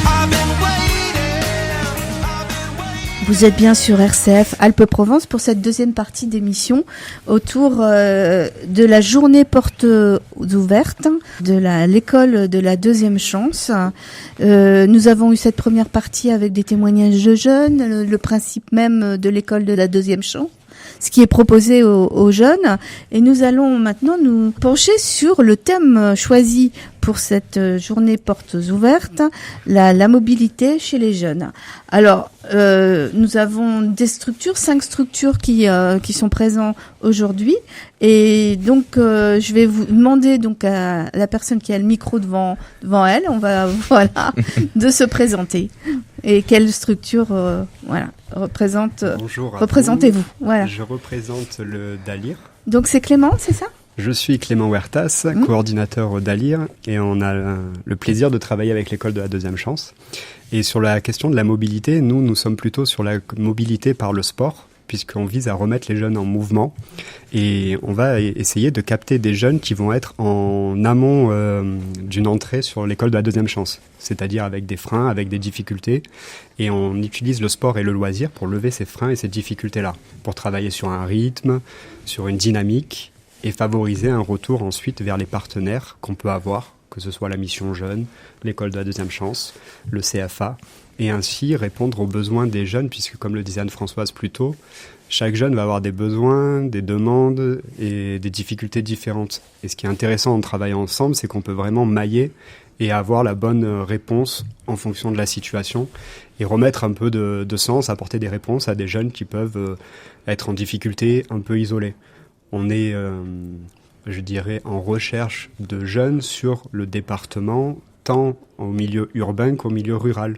I've been waiting. Vous êtes bien sur RCF Alpes-Provence pour cette deuxième partie d'émission autour de la journée portes ouvertes de l'école de la deuxième chance. Nous avons eu cette première partie avec des témoignages de jeunes, le principe même de l'école de la deuxième chance, ce qui est proposé aux jeunes. Et nous allons maintenant nous pencher sur le thème choisi pour cette journée portes ouvertes, la mobilité chez les jeunes. Alors, nous avons des structures, 5 structures qui sont présentes aujourd'hui. Et donc, je vais vous demander donc à la personne qui a le micro devant elle, de se présenter. Et quelle structure, représentez-vous. Voilà. Je représente le DALIR. Donc c'est Clément, c'est ça ? Je suis Clément Huertas, coordinateur au DALIR, et on a le plaisir de travailler avec l'école de la deuxième chance. Et sur la question de la mobilité, nous sommes plutôt sur la mobilité par le sport, puisqu'on vise à remettre les jeunes en mouvement. Et on va essayer de capter des jeunes qui vont être en amont d'une entrée sur l'école de la deuxième chance, c'est-à-dire avec des freins, avec des difficultés. Et on utilise le sport et le loisir pour lever ces freins et ces difficultés-là, pour travailler sur un rythme, sur une dynamique, et favoriser un retour ensuite vers les partenaires qu'on peut avoir, que ce soit la mission jeune, l'école de la deuxième chance, le CFA, et ainsi répondre aux besoins des jeunes, puisque comme le disait Anne-Françoise plus tôt, chaque jeune va avoir des besoins, des demandes et des difficultés différentes. Et ce qui est intéressant en travaillant ensemble, c'est qu'on peut vraiment mailler et avoir la bonne réponse en fonction de la situation et remettre un peu de sens, apporter des réponses à des jeunes qui peuvent être en difficulté, un peu isolés. On est, je dirais, en recherche de jeunes sur le département, tant au milieu urbain qu'au milieu rural,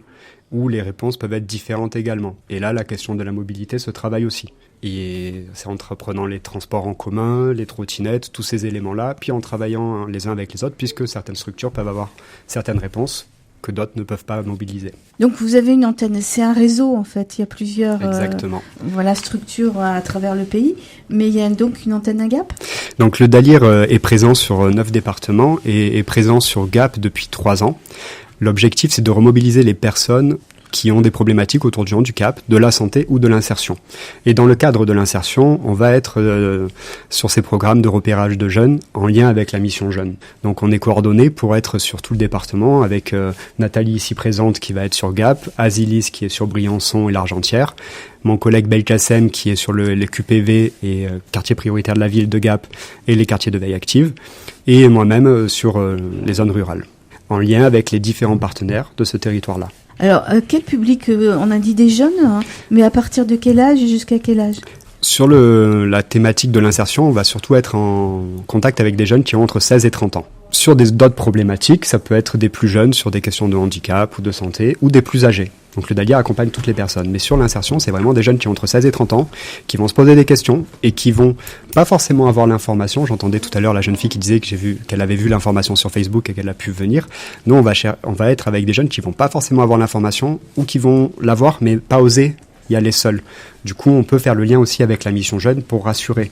où les réponses peuvent être différentes également. Et là, la question de la mobilité se travaille aussi. Et c'est en prenant les transports en commun, les trottinettes, tous ces éléments-là, puis en travaillant les uns avec les autres, puisque certaines structures peuvent avoir certaines réponses que d'autres ne peuvent pas mobiliser. Donc vous avez une antenne, c'est un réseau en fait, il y a plusieurs structures à travers le pays, mais il y a donc une antenne à Gap ? Donc le DALIR est présent sur 9 départements et est présent sur Gap depuis 3 ans. L'objectif, c'est de remobiliser les personnes qui ont des problématiques autour du handicap, de la santé ou de l'insertion. Et dans le cadre de l'insertion, on va être sur ces programmes de repérage de jeunes en lien avec la mission jeune. Donc on est coordonné pour être sur tout le département avec Nathalie ici présente qui va être sur Gap, Azilis qui est sur Briançon et l'Argentière, mon collègue Belkacem qui est sur les QPV et quartier prioritaire de la ville de Gap et les quartiers de veille active, et moi-même sur les zones rurales, en lien avec les différents partenaires de ce territoire-là. Alors, quel public on a dit des jeunes, hein, mais à partir de quel âge et jusqu'à quel âge ? Sur la thématique de l'insertion, on va surtout être en contact avec des jeunes qui ont entre 16 et 30 ans. Sur d'autres problématiques, ça peut être des plus jeunes sur des questions de handicap ou de santé, ou des plus âgés. Donc le DALIR accompagne toutes les personnes. Mais sur l'insertion, c'est vraiment des jeunes qui ont entre 16 et 30 ans, qui vont se poser des questions et qui vont pas forcément avoir l'information. J'entendais tout à l'heure la jeune fille qui disait qu'elle avait vu l'information sur Facebook et qu'elle a pu venir. Nous, on va être avec des jeunes qui vont pas forcément avoir l'information ou qui vont l'avoir mais pas oser y aller seuls. Du coup, on peut faire le lien aussi avec la mission jeune pour rassurer,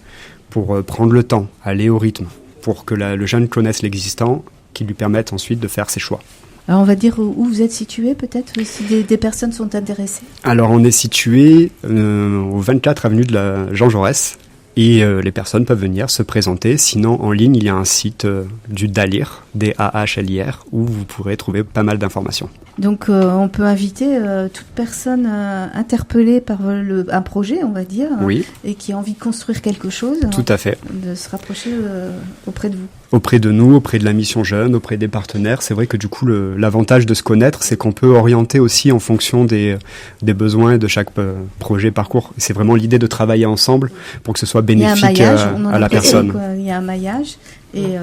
pour prendre le temps, aller au rythme, pour que le jeune connaisse l'existant, qui lui permette ensuite de faire ses choix. Alors on va dire où vous êtes situé peut-être, si des personnes sont intéressées. Alors on est situé au 24 avenue de la Jean Jaurès et les personnes peuvent venir se présenter. Sinon en ligne il y a un site du DALIR, D-A-H-L-I-R, où vous pourrez trouver pas mal d'informations. Donc on peut inviter toute personne interpellée par un projet, on va dire, oui, et qui a envie de construire quelque chose. Tout à fait. De se rapprocher auprès de vous. Auprès de nous, auprès de la mission jeune, auprès des partenaires. C'est vrai que du coup, l'avantage de se connaître, c'est qu'on peut orienter aussi en fonction des besoins de chaque projet, parcours. C'est vraiment l'idée de travailler ensemble pour que ce soit bénéfique à la personne. Il y a un maillage et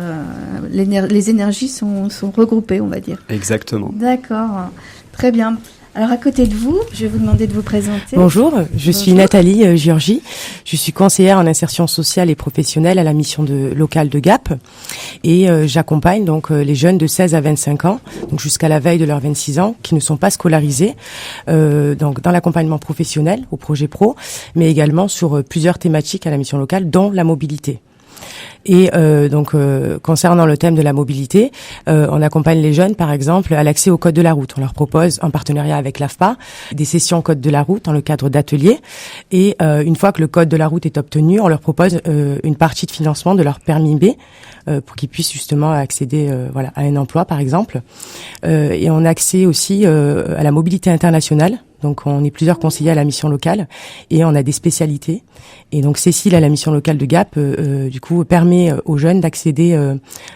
les énergies sont regroupées, on va dire. Exactement. D'accord, très bien. Alors à côté de vous, je vais vous demander de vous présenter. Bonjour, je suis Nathalie Giorgi. Je suis conseillère en insertion sociale et professionnelle à la mission locale de Gap et j'accompagne donc les jeunes de 16 à 25 ans, donc jusqu'à la veille de leurs 26 ans, qui ne sont pas scolarisés, donc dans l'accompagnement professionnel au projet pro, mais également sur plusieurs thématiques à la mission locale, dont la mobilité. Et donc, concernant le thème de la mobilité, on accompagne les jeunes, par exemple, à l'accès au code de la route. On leur propose, en partenariat avec l'AFPA, des sessions code de la route dans le cadre d'ateliers. Et une fois que le code de la route est obtenu, on leur propose une partie de financement de leur permis B pour qu'ils puissent justement accéder à un emploi, par exemple. Et on a accès aussi à la mobilité internationale. Donc, on est plusieurs conseillers à la mission locale et on a des spécialités. Et donc, Cécile, à la mission locale de Gap, du coup, permet aux jeunes d'accéder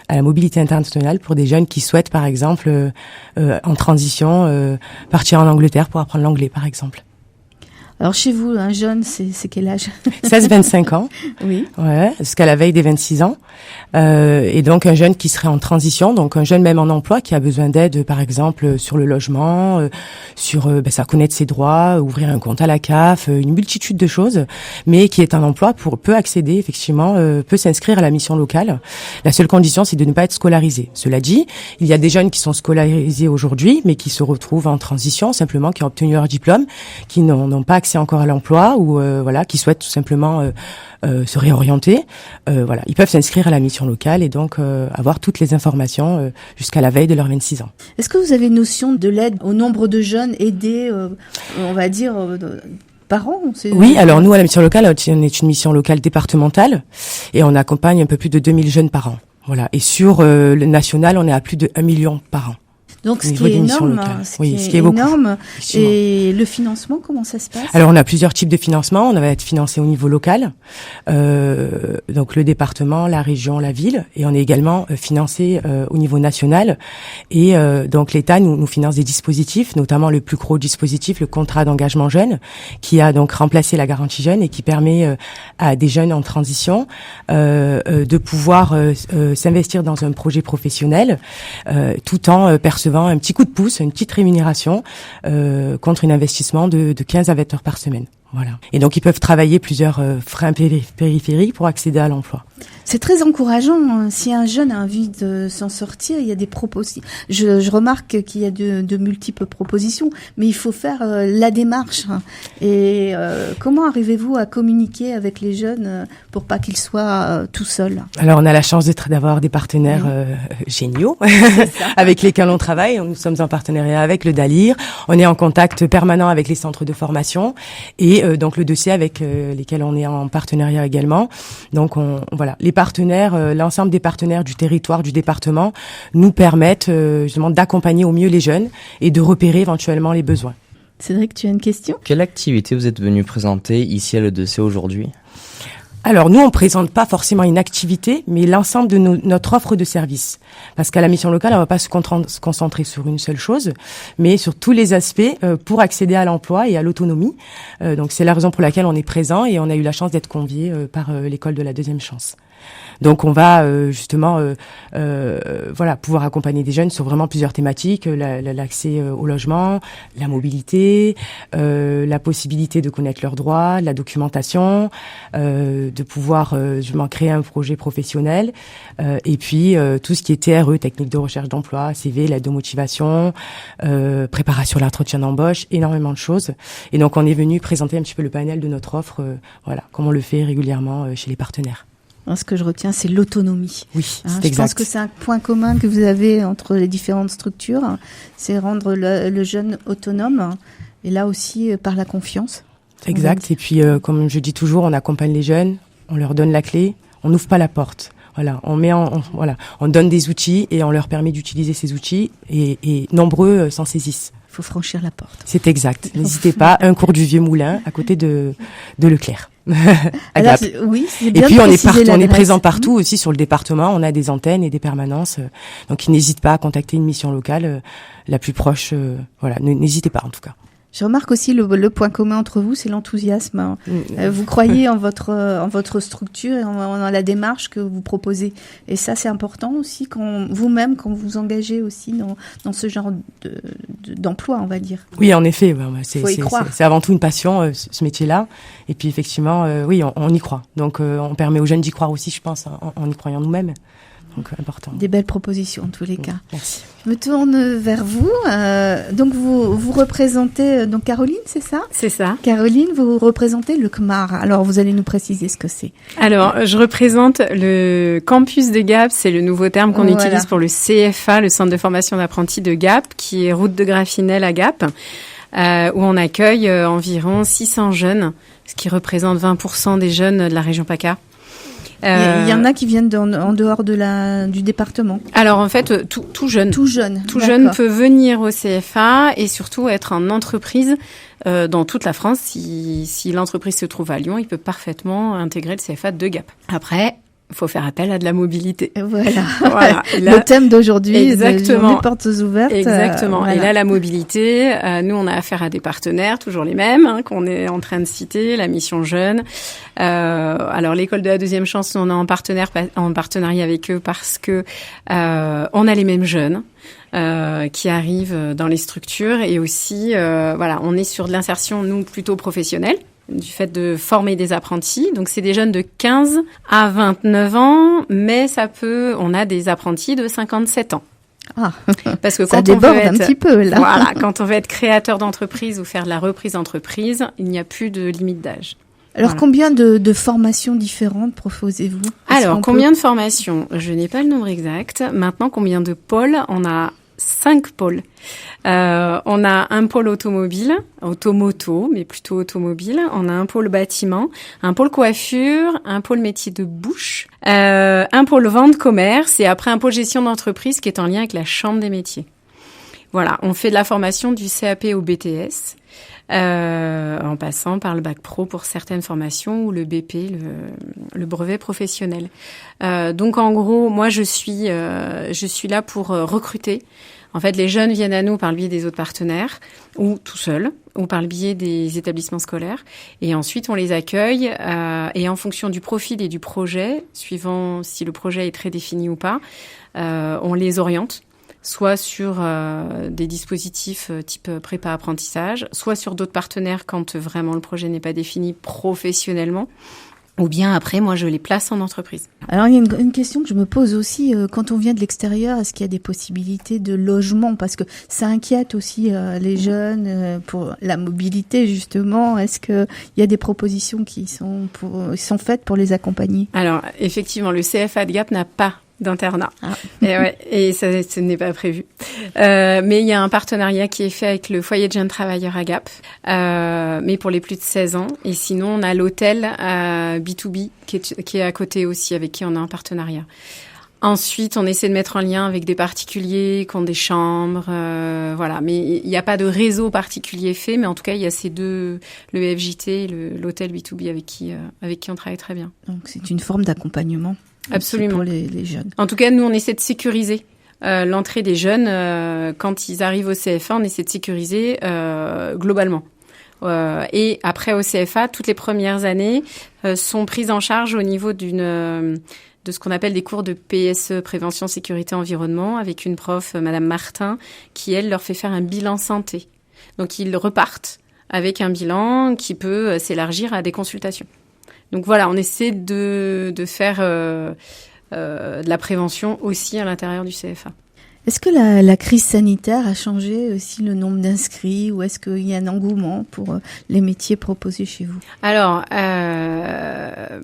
à la mobilité internationale pour des jeunes qui souhaitent, par exemple, en transition, partir en Angleterre pour apprendre l'anglais, par exemple. Alors chez vous, un jeune, c'est quel âge? 16-25 ans. Oui. Ouais, jusqu'à la veille des 26 ans. Et donc un jeune qui serait en transition, donc un jeune même en emploi qui a besoin d'aide, par exemple, sur le logement, sur ça connaître ses droits, ouvrir un compte à la CAF, une multitude de choses, mais qui est en emploi peut accéder, effectivement, peut s'inscrire à la mission locale. La seule condition, c'est de ne pas être scolarisé. Cela dit, il y a des jeunes qui sont scolarisés aujourd'hui, mais qui se retrouvent en transition, simplement, qui ont obtenu leur diplôme, qui n'ont pas accès encore à l'emploi ou qui souhaitent tout simplement se réorienter. Ils peuvent s'inscrire à la mission locale et donc avoir toutes les informations jusqu'à la veille de leurs 26 ans. Est-ce que vous avez notion de l'aide au nombre de jeunes aidés, on va dire, par an? Oui, alors nous à la mission locale, on est une mission locale départementale et on accompagne un peu plus de 2000 jeunes par an. Voilà. Et sur le national, on est à plus de 1 million par an. Donc, ce qui est énorme, ce qui est énorme. Et le financement, comment ça se passe? Alors, on a plusieurs types de financement. On va être financé au niveau local, donc le département, la région, la ville, et on est également financé au niveau national. Et donc, l'État nous finance des dispositifs, notamment le plus gros dispositif, le contrat d'engagement jeune, qui a donc remplacé la garantie jeune et qui permet à des jeunes en transition de pouvoir s'investir dans un projet professionnel, tout en percevant un petit coup de pouce, une petite rémunération contre un investissement de 15 à 20 heures par semaine. Voilà. Et donc, ils peuvent travailler plusieurs freins périphériques pour accéder à l'emploi. C'est très encourageant. Si un jeune a envie de s'en sortir, il y a des propositions. Je remarque qu'il y a de multiples propositions, mais il faut faire la démarche. Et comment arrivez-vous à communiquer avec les jeunes pour pas qu'ils soient tout seuls? Alors, on a la chance d'avoir des partenaires géniaux avec lesquels on travaille. Nous sommes en partenariat avec le DALIR. On est en contact permanent avec les centres de formation et donc le dossier avec lesquels on est en partenariat également. Donc, les partenaires, l'ensemble des partenaires du territoire, du département, nous permettent justement d'accompagner au mieux les jeunes et de repérer éventuellement les besoins. Cédric, tu as une question? Quelle activité vous êtes venu présenter ici à l'E2C aujourd'hui? Alors, nous, on présente pas forcément une activité, mais l'ensemble de notre offre de services. Parce qu'à la mission locale, on va pas se concentrer sur une seule chose, mais sur tous les aspects pour accéder à l'emploi et à l'autonomie. Donc, c'est la raison pour laquelle on est présent et on a eu la chance d'être conviés par l'école de la deuxième chance. Donc on va justement pouvoir accompagner des jeunes sur vraiment plusieurs thématiques, l'accès au logement, la mobilité, la possibilité de connaître leurs droits, la documentation, de pouvoir justement créer un projet professionnel et puis tout ce qui est TRE, technique de recherche d'emploi, CV, l'aide de motivation, préparation à l'entretien d'embauche, énormément de choses. Et donc on est venu présenter un petit peu le panel de notre offre, comme on le fait régulièrement chez les partenaires. Ce que je retiens, c'est l'autonomie. Oui, c'est exact. Je pense que c'est un point commun que vous avez entre les différentes structures, c'est rendre le jeune autonome, et là aussi par la confiance. Exact. Et puis, comme je dis toujours, on accompagne les jeunes, on leur donne la clé, on n'ouvre pas la porte. Voilà, on donne des outils et on leur permet d'utiliser ces outils et nombreux s'en saisissent. Il faut franchir la porte. C'est exact. N'hésitez pas, un cours du Vieux Moulin à côté de Leclerc. Alors, oui, c'est bien. Et puis on est présent partout aussi sur le département. On a des antennes et des permanences. Donc ils n'hésitent pas à contacter une mission locale la plus proche. N'hésitez pas en tout cas. Je remarque aussi le point commun entre vous, c'est l'enthousiasme. Vous croyez en votre structure et en la démarche que vous proposez. Et ça, c'est important aussi quand vous engagez aussi dans ce genre d'emploi, on va dire. Oui, en effet. C'est avant tout une passion, ce métier-là. Et puis, effectivement, on y croit. Donc, on permet aux jeunes d'y croire aussi, je pense, en y croyant nous-mêmes. Donc important. Des belles propositions en tous les cas. Merci. Je me tourne vers vous. Donc vous représentez donc Caroline, c'est ça ? C'est ça. Caroline, vous représentez le CMAR. Alors vous allez nous préciser ce que c'est. Alors je représente le campus de Gap, c'est le nouveau terme qu'on utilise pour le CFA, le centre de formation d'apprentis de Gap, qui est route de Graffinel à Gap, où on accueille environ 600 jeunes, ce qui représente 20% des jeunes de la région PACA. Il y en a qui viennent en dehors du département. Alors en fait, tout jeune. Tout jeune Peut venir au CFA et surtout être en entreprise dans toute la France. Si l'entreprise se trouve à Lyon, il peut parfaitement intégrer le CFA de Gap. Après, il faut faire appel à de la mobilité. Voilà. Le thème d'aujourd'hui, exactement. Des portes ouvertes. Exactement. Voilà. Et là, la mobilité, nous, on a affaire à des partenaires, toujours les mêmes, qu'on est en train de citer, la Mission Jeune. Alors, l'école de la deuxième chance, on est en partenariat avec eux parce que on a les mêmes jeunes. Qui arrivent dans les structures et aussi, on est sur de l'insertion, nous, plutôt professionnelle, du fait de former des apprentis. Donc, c'est des jeunes de 15 à 29 ans, mais on a des apprentis de 57 ans. Ah, parce que ça quand déborde un petit peu, là. Voilà, quand on veut être créateur d'entreprise ou faire de la reprise d'entreprise, il n'y a plus de limite d'âge. Alors, combien de formations différentes proposez-vous ? Alors, combien de formations ? Je n'ai pas le nombre exact. Maintenant, combien de pôles ? On a 5 pôles. On a un pôle automoto, mais plutôt automobile. On a un pôle bâtiment, un pôle coiffure, un pôle métier de bouche, un pôle vente commerce et après un pôle gestion d'entreprise qui est en lien avec la chambre des métiers. Voilà, on fait de la formation du CAP au BTS. En passant par le bac pro pour certaines formations ou le BP, le brevet professionnel. Donc en gros, moi je suis là pour recruter. En fait, les jeunes viennent à nous par le biais des autres partenaires ou tout seuls ou par le biais des établissements scolaires. Et ensuite, on les accueille et en fonction du profil et du projet, suivant si le projet est très défini ou pas, on les oriente. Soit sur des dispositifs type prépa-apprentissage, soit sur d'autres partenaires quand vraiment le projet n'est pas défini professionnellement, ou bien après, moi, je les place en entreprise. Alors, il y a une question que je me pose aussi, quand on vient de l'extérieur, est-ce qu'il y a des possibilités de logement ? Parce que ça inquiète aussi les jeunes pour la mobilité, justement. Est-ce qu'il y a des propositions qui sont faites pour les accompagner ? Alors, effectivement, le CFA de Gap n'a pas d'internat. Et ça, ce n'est pas prévu. Mais il y a un partenariat qui est fait avec le foyer de jeunes travailleurs à Gap, mais pour les plus de 16 ans. Et sinon, on a l'hôtel B2B qui est à côté aussi, avec qui on a un partenariat. Ensuite, on essaie de mettre en lien avec des particuliers qui ont des chambres, voilà. Mais il n'y a pas de réseau particulier fait, mais en tout cas, il y a ces deux, le FJT et l'hôtel B2B avec qui on travaille très bien. Donc, c'est une forme d'accompagnement. Absolument. Pour les jeunes. En tout cas, nous, on essaie de sécuriser l'entrée des jeunes. Quand ils arrivent au CFA, on essaie de sécuriser globalement. Et après, au CFA, toutes les premières années sont prises en charge au niveau de ce qu'on appelle des cours de PSE, prévention, sécurité, environnement, avec une prof, Madame Martin, qui, elle, leur fait faire un bilan santé. Donc, ils repartent avec un bilan qui peut s'élargir à des consultations. Donc voilà, on essaie de faire de la prévention aussi à l'intérieur du CFA. Est-ce que la crise sanitaire a changé aussi le nombre d'inscrits ou est-ce qu'il y a un engouement pour les métiers proposés chez vous ? Alors,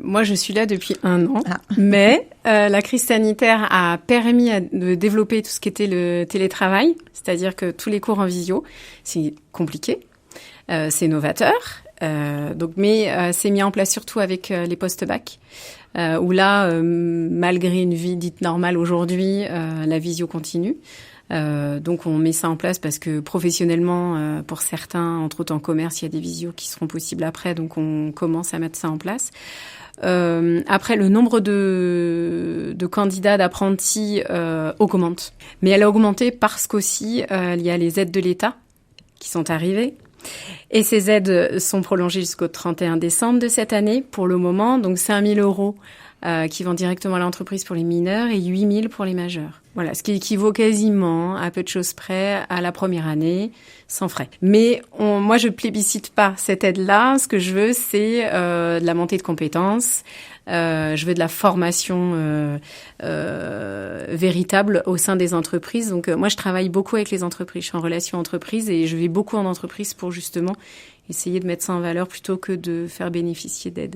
moi je suis là depuis 1 an, mais la crise sanitaire a permis de développer tout ce qui était le télétravail, c'est-à-dire que tous les cours en visio, c'est compliqué, c'est novateur. Mais c'est mis en place surtout avec les post-bac, où là, malgré une vie dite normale aujourd'hui, la visio continue. Donc on met ça en place parce que professionnellement, pour certains, entre autres en commerce, il y a des visios qui seront possibles après, donc on commence à mettre ça en place. Après, le nombre de candidats, d'apprentis augmente. Mais elle a augmenté parce qu'aussi, il y a les aides de l'État qui sont arrivées. Et ces aides sont prolongées jusqu'au 31 décembre de cette année pour le moment. Donc 5 000 € qui vont directement à l'entreprise pour les mineurs et 8 000 pour les majeurs. Voilà, ce qui équivaut quasiment, à peu de choses près, à la première année, sans frais. Mais moi, je plébiscite pas cette aide-là. Ce que je veux, c'est de la montée de compétences. Je veux de la formation véritable au sein des entreprises. Donc, moi, je travaille beaucoup avec les entreprises. Je suis en relation entreprise et je vais beaucoup en entreprise pour justement essayer de mettre ça en valeur plutôt que de faire bénéficier d'aide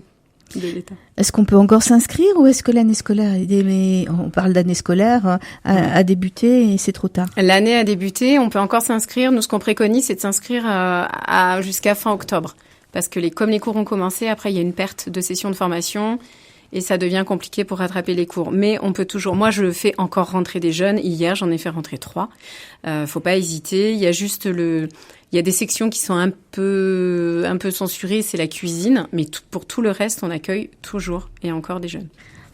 de l'État. Est-ce qu'on peut encore s'inscrire ou est-ce que l'année scolaire, on parle d'année scolaire, a débuté et c'est trop tard? L'année a débuté, on peut encore s'inscrire. Nous, ce qu'on préconise, c'est de s'inscrire jusqu'à fin octobre. Parce que comme les cours ont commencé, après, il y a une perte de sessions de formation et ça devient compliqué pour rattraper les cours. Mais on peut toujours... Moi, je fais encore rentrer des jeunes. Hier, j'en ai fait rentrer 3. Faut pas hésiter. Il y a juste il y a des sections qui sont un peu censurées, c'est la cuisine. Mais pour tout le reste, on accueille toujours et encore des jeunes.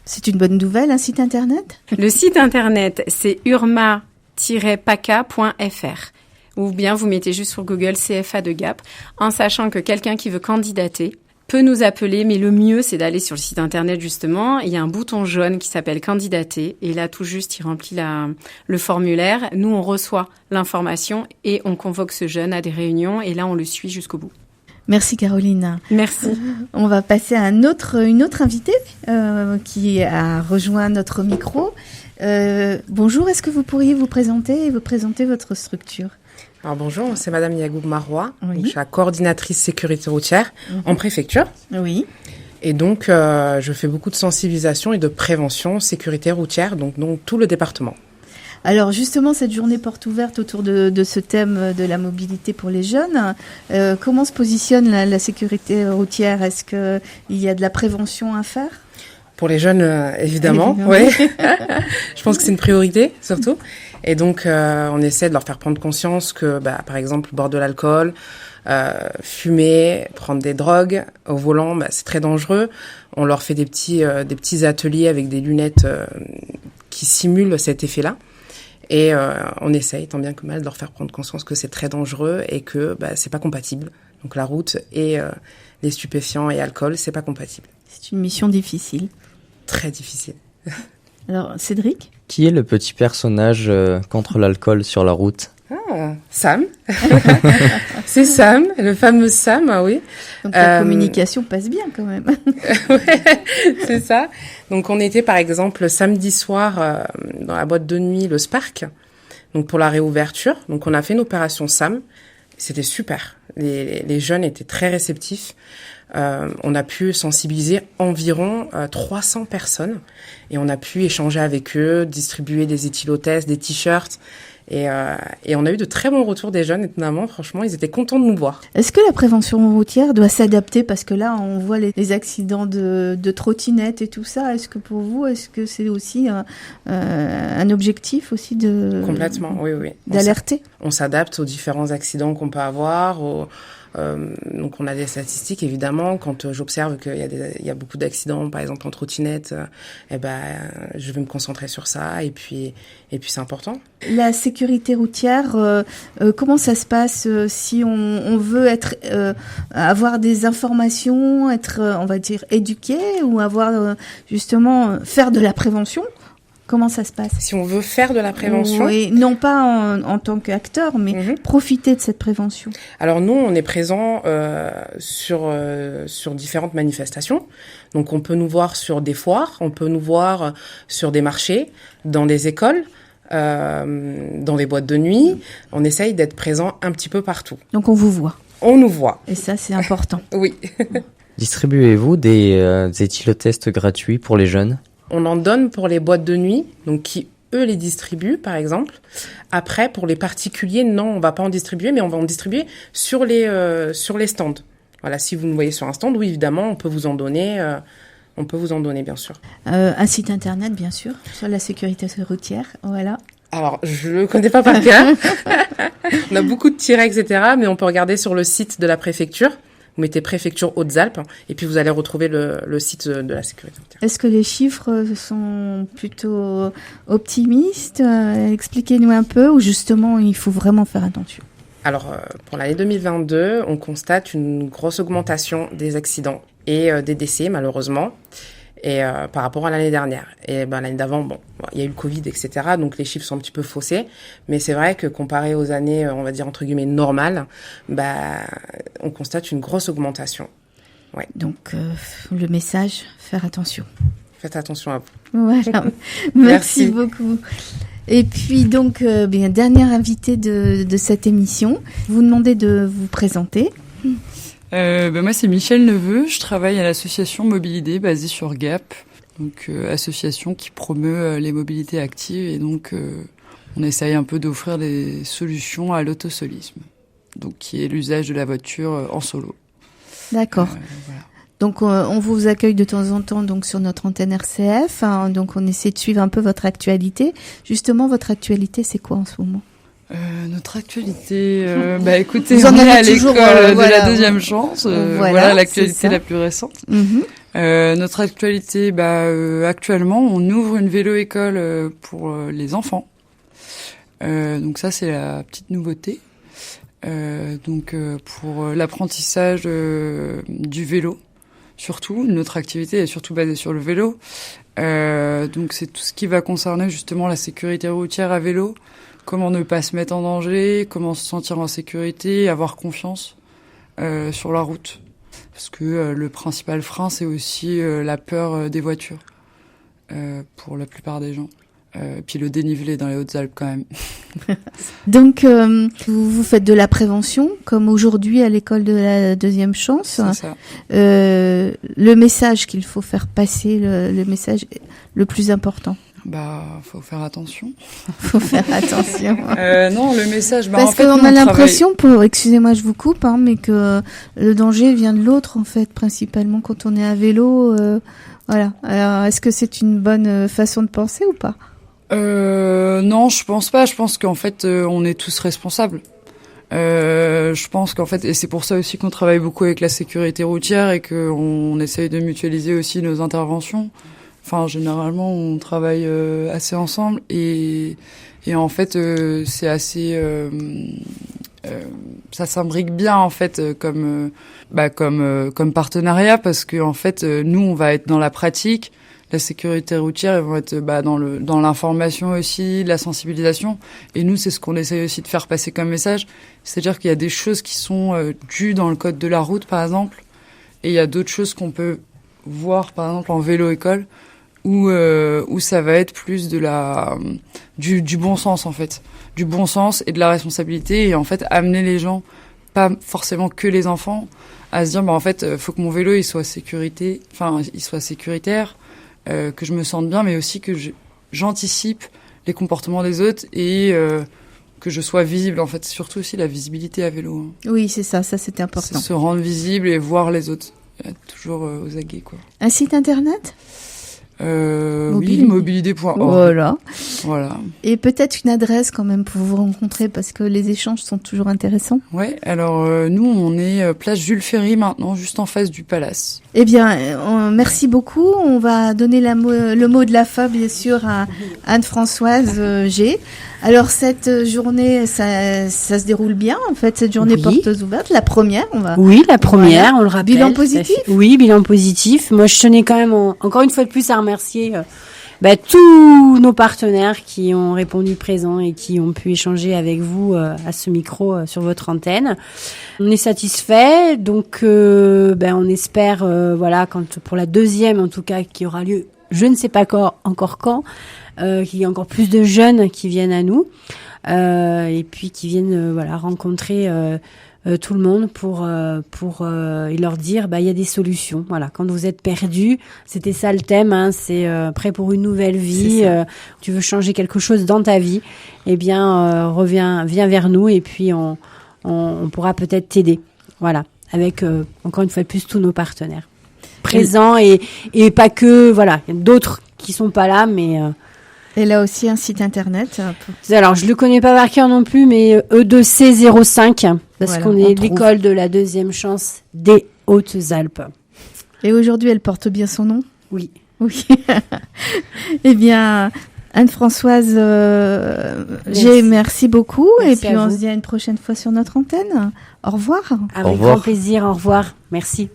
C'est une bonne nouvelle, un site internet? Le site internet, c'est urma-paca.fr. Ou bien vous mettez juste sur Google CFA de Gap, en sachant que quelqu'un qui veut candidater peut nous appeler, mais le mieux, c'est d'aller sur le site internet, justement. Il y a un bouton jaune qui s'appelle candidater, et là, tout juste, il remplit le formulaire. Nous, on reçoit l'information et on convoque ce jeune à des réunions, et là, on le suit jusqu'au bout. Merci Caroline. Merci. On va passer à une autre invitée qui a rejoint notre micro. Bonjour, est-ce que vous pourriez vous présenter votre structure? Alors bonjour, c'est Madame Yagoub Marois. Oui. Donc, je suis la coordinatrice sécurité routière en préfecture. Oui. Et donc, je fais beaucoup de sensibilisation et de prévention sécurité routière, donc tout le département. Alors justement, cette journée porte ouverte autour de ce thème de la mobilité pour les jeunes, comment se positionne la sécurité routière? Est-ce qu'il y a de la prévention à faire? Pour les jeunes, évidemment. Oui. Je pense que c'est une priorité, surtout. Et donc, on essaie de leur faire prendre conscience que, par exemple, boire de l'alcool, fumer, prendre des drogues au volant, c'est très dangereux. On leur fait des petits ateliers avec des lunettes qui simulent cet effet-là. Et on essaye, tant bien que mal, de leur faire prendre conscience que c'est très dangereux et que c'est pas compatible. Donc la route et les stupéfiants et alcool, c'est pas compatible. C'est une mission difficile. Très difficile. Alors, Cédric? Qui est le petit personnage contre l'alcool sur la route? Sam. C'est Sam, le fameux Sam, oui. Donc la communication passe bien quand même. Ouais, c'est ça. Donc on était par exemple samedi soir dans la boîte de nuit, le Spark, donc pour la réouverture. Donc on a fait une opération Sam. C'était super. Les jeunes étaient très réceptifs. On a pu sensibiliser environ 300 personnes et on a pu échanger avec eux, distribuer des éthylotests, des t-shirts et on a eu de très bons retours des jeunes, étonnamment. Franchement, ils étaétaient contents de nous voir. Est-ce que la prévention routière doit s'adapter? Parce que là, on voit les accidents de trottinettes et tout ça. Est-ce que pour vous, est-ce que c'est aussi un objectif aussi Complètement, oui. D'alerter? On s'adapte aux différents accidents qu'on peut avoir, donc on a des statistiques évidemment. Quand j'observe qu'il y a beaucoup d'accidents, par exemple en trottinette, je vais me concentrer sur ça et puis c'est important. La sécurité routière, comment ça se passe si on veut avoir des informations, être on va dire éduqué ou avoir justement faire de la prévention? Comment ça se passe? Si on veut faire de la prévention? Oui, non pas en tant qu'acteur, mais profiter de cette prévention. Alors nous, on est présents sur différentes manifestations. Donc on peut nous voir sur des foires, on peut nous voir sur des marchés, dans des écoles, dans des boîtes de nuit. On essaye d'être présent un petit peu partout. Donc on vous voit? On nous voit. Et ça, c'est important. Oui. Distribuez-vous des éthylotests gratuits pour les jeunes? On en donne pour les boîtes de nuit, donc qui, eux, les distribuent, par exemple. Après, pour les particuliers, non, on va pas en distribuer, mais on va en distribuer sur les stands. Voilà, si vous nous voyez sur un stand, oui, évidemment, on peut vous en donner, bien sûr. Un site internet, bien sûr, sur la sécurité routière, voilà. Alors, je le connais pas par cœur. On a beaucoup de tirets, etc., mais on peut regarder sur le site de la préfecture. Vous mettez préfecture Hautes-Alpes et puis vous allez retrouver le site de la sécurité routière. Est-ce que les chiffres sont plutôt optimistes? Expliquez-nous un peu, ou justement il faut vraiment faire attention? Alors, pour l'année 2022, on constate une grosse augmentation des accidents et des décès, malheureusement. et par rapport à l'année dernière. Et l'année d'avant, il y a eu le Covid, etc. Donc les chiffres sont un petit peu faussés. Mais c'est vrai que comparé aux années, on va dire entre guillemets normales, on constate une grosse augmentation. Ouais. Donc le message, faire attention. Faites attention à vous. Voilà. Merci beaucoup. Et puis donc, dernière invitée de cette émission, vous demandez de vous présenter. Moi, c'est Michel Neveu. Je travaille à l'association Mobilidé basée sur Gap, donc association qui promeut les mobilités actives et donc on essaye un peu d'offrir des solutions à l'autosolisme, donc qui est l'usage de la voiture en solo. D'accord. Voilà. Donc on vous accueille de temps en temps donc sur notre antenne RCF. Donc on essaie de suivre un peu votre actualité. Justement, votre actualité, c'est quoi en ce moment? Notre actualité, écoutez, vous en on est avez à toujours, l'école de la deuxième chance. Voilà l'actualité la plus récente. Notre actualité, actuellement, on ouvre une vélo-école pour les enfants. Donc ça, c'est la petite nouveauté. Pour l'apprentissage du vélo, surtout, notre activité est surtout basée sur le vélo. Donc c'est tout ce qui va concerner justement la sécurité routière à vélo. Comment ne pas se mettre en danger, comment se sentir en sécurité, avoir confiance sur la route. Parce que le principal frein, c'est aussi la peur des voitures pour la plupart des gens. Puis le dénivelé dans les Hautes-Alpes quand même. Donc vous faites de la prévention, comme aujourd'hui à l'école de la deuxième chance. C'est ça. Le message qu'il faut faire passer, le message le plus important. Faut faire attention. Faut faire attention. Non, le message. Parce qu'on a l'impression, excusez-moi, je vous coupe, mais que le danger vient de l'autre en fait, principalement quand on est à vélo. Voilà. Alors, est-ce que c'est une bonne façon de penser ou pas? Non, je pense pas. Je pense qu'en fait, on est tous responsables. Je pense qu'en fait, et c'est pour ça aussi qu'on travaille beaucoup avec la sécurité routière et qu'on essaye de mutualiser aussi nos interventions. Enfin, généralement, on travaille assez ensemble et en fait, c'est assez, ça s'imbrique bien en fait comme partenariat parce que en fait, nous, on va être dans la pratique, la sécurité routière, ils vont être dans l'information aussi, la sensibilisation. Et nous, c'est ce qu'on essaye aussi de faire passer comme message, c'est-à-dire qu'il y a des choses qui sont dues dans le code de la route, par exemple, et il y a d'autres choses qu'on peut voir, par exemple, en vélo-école. Où ça va être plus de du bon sens en fait, du bon sens et de la responsabilité et en fait amener les gens, pas forcément que les enfants, à se dire en fait faut que mon vélo il soit sécuritaire, que je me sente bien, mais aussi que j'anticipe les comportements des autres et que je sois visible en fait, surtout aussi la visibilité à vélo. Oui, c'est ça c'est important. C'est se rendre visible et voir les autres, être toujours aux aguets quoi. Un site internet? Oui, mobilidé.org. Voilà. Et peut-être une adresse quand même pour vous rencontrer parce que les échanges sont toujours intéressants. Ouais, alors nous on est place Jules Ferry maintenant, juste en face du Palace. Eh bien, merci beaucoup. On va donner le mot de la fin bien sûr à Anne-Françoise G. Alors cette journée, ça se déroule bien en fait, cette journée portes ouvertes, la première. Oui, la première, on le rappelle. Bilan positif. Oui, bilan positif. Moi, je tenais quand même encore une fois de plus à remercier tous nos partenaires qui ont répondu présents et qui ont pu échanger avec vous à ce micro sur votre antenne. On est satisfait, donc on espère pour la deuxième en tout cas qui aura lieu, je ne sais pas encore quand, qu'il y ait encore plus de jeunes qui viennent à nous et puis qui viennent rencontrer tout le monde pour et leur dire il y a des solutions. Voilà, quand vous êtes perdu, c'était ça le thème, c'est prêt pour une nouvelle vie, tu veux changer quelque chose dans ta vie, viens vers nous et puis on pourra peut-être t'aider. Voilà, avec encore une fois de plus tous nos partenaires présents et pas que il y a d'autres qui sont pas là mais et là aussi un site internet. Alors je le connais pas par cœur non plus, mais E2C05 parce qu'on est l'école de la deuxième chance des Hautes-Alpes. Et aujourd'hui, elle porte bien son nom ? Oui. Eh bien, Anne-Françoise G, merci beaucoup. Merci et puis on se dit à une prochaine fois sur notre antenne. Au revoir. Avec grand plaisir. Au revoir. Merci.